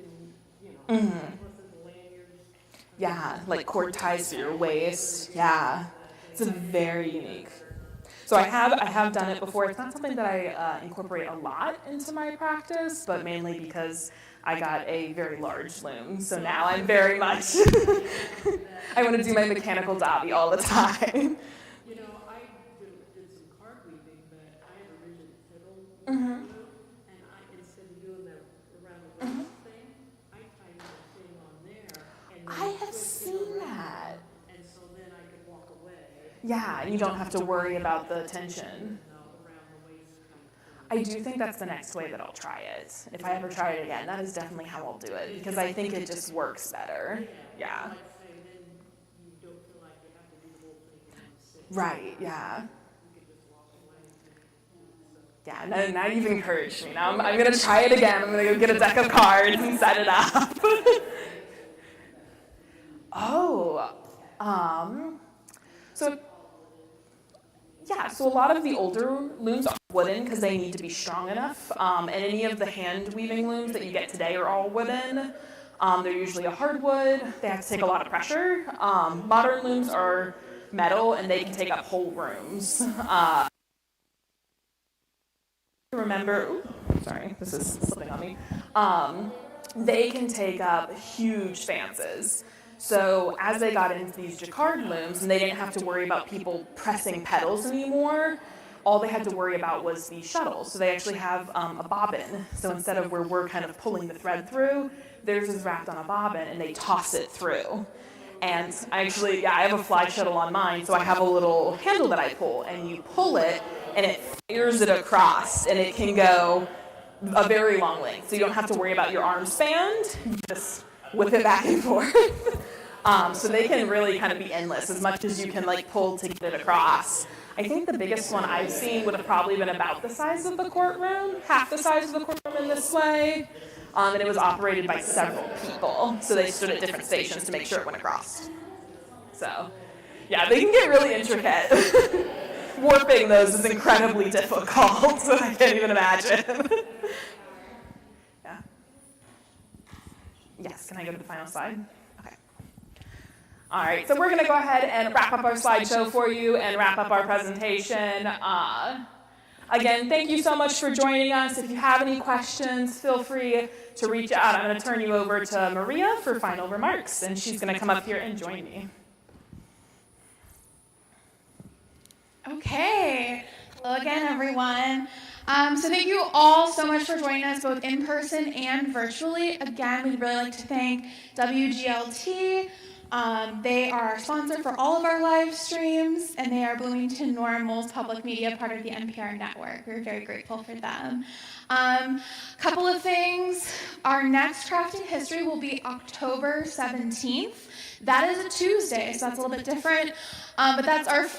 can, plus the lanyards. Yeah, like cord ties to your waist. Yeah, it's a very unique. So I have done it before. It's not something that I incorporate a lot into my practice, but mainly because I got a very large loom. So now I'm very much, I want to do my mechanical dobby all the time. You know, I did some card weaving, but I had a rigid fiddle, and instead of doing the around the waist thing, I tied the thing on there. And I then have twisted seen around, that. And so then I could walk away. Yeah, and you don't have to worry about the tension. Around the waist kind of thing. I do think that's the next way that I'll try it. If I ever try it again, that is definitely how I'll do it, because I think it just works better. Yeah. Like say, then you don't feel like you have to do the whole thing in one sit. Right, yeah. You could just walk away. Yeah, now you've encouraged me. Now I'm going to try it again. I'm going to go get a deck of cards and set it up. So a lot of the older looms are wooden because they need to be strong enough. And any of the hand weaving looms that you get today are all wooden. They're usually a hardwood. They have to take a lot of pressure. Modern looms are metal and they can take up whole rooms. Remember, sorry, this is slipping on me. They can take up huge stances. So as they got into these jacquard looms and they didn't have to worry about people pressing pedals anymore, all they had to worry about was the shuttles. So they actually have a bobbin. So instead of where we're kind of pulling the thread through, theirs is wrapped on a bobbin and they toss it through. And I have a fly shuttle on mine, so I have a little handle that I pull, and you pull it and it fires it across, and it can go a very long length. So you don't have to worry about your arm span, you just whip it back and forth. So they can really kind of be endless, as much as you can like pull to get it across. I think the biggest one I've seen would have probably been about the size of the courtroom, half the size of the courtroom in this way. And it was operated by several people. So they stood at different stations to make sure it went across. So, yeah, they can get really intricate. Warping those is incredibly difficult, so I can't even imagine. Yeah. Yes, can I go to the final slide? Okay. All right, so we're going to go ahead and wrap up our slideshow for you and wrap up our presentation. Again, thank you so much for joining us. If you have any questions, feel free to reach out. I'm going to turn you over to Maria for final remarks, and she's going to come up here and join me. Okay. Hello again, everyone. So thank you all so much for joining us, both in person and virtually. Again, we'd really like to thank WGLT. They are our sponsor for all of our live streams, and they are Bloomington Normal's public media, part of the NPR network. We're very grateful for them. Couple of things. Our next Crafting History will be October 17th. That is a Tuesday, so that's a little bit different. But that's our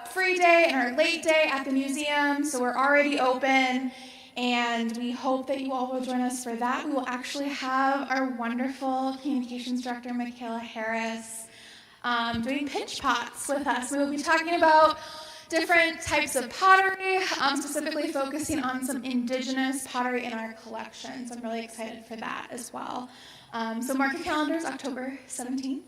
free day and our late day at the museum, so we're already open. And we hope that you all will join us for that. We will actually have our wonderful communications director, Michaela Harris, doing pinch pots with us. We will be talking about different types of pottery, specifically focusing on some indigenous pottery in our collection. So I'm really excited for that as well. So mark your calendars, October 17th.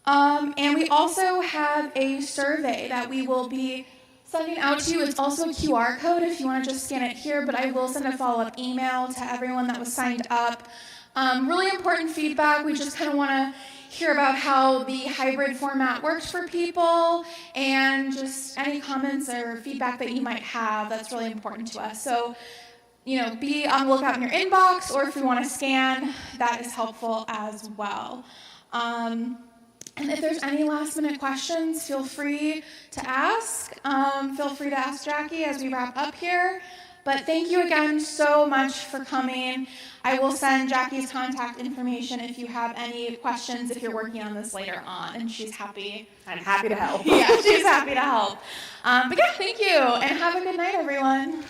And we also have a survey that we will be sending out to you. It's also a QR code if you want to just scan it here, but I will send a follow-up email to everyone that was signed up. Really important feedback. We just kind of want to hear about how the hybrid format works for people, and just any comments or feedback that you might have. That's really important to us. So, be on the lookout in your inbox, or if you want to scan, that is helpful as well. And if there's any last minute questions, feel free to ask. Feel free to ask Jackie as we wrap up here. But thank you again so much for coming. I will send Jackie's contact information if you have any questions, if you're working on this later on, and she's happy. I'm happy to help. Yeah, she's happy to help. But yeah, thank you, and have a good night, everyone.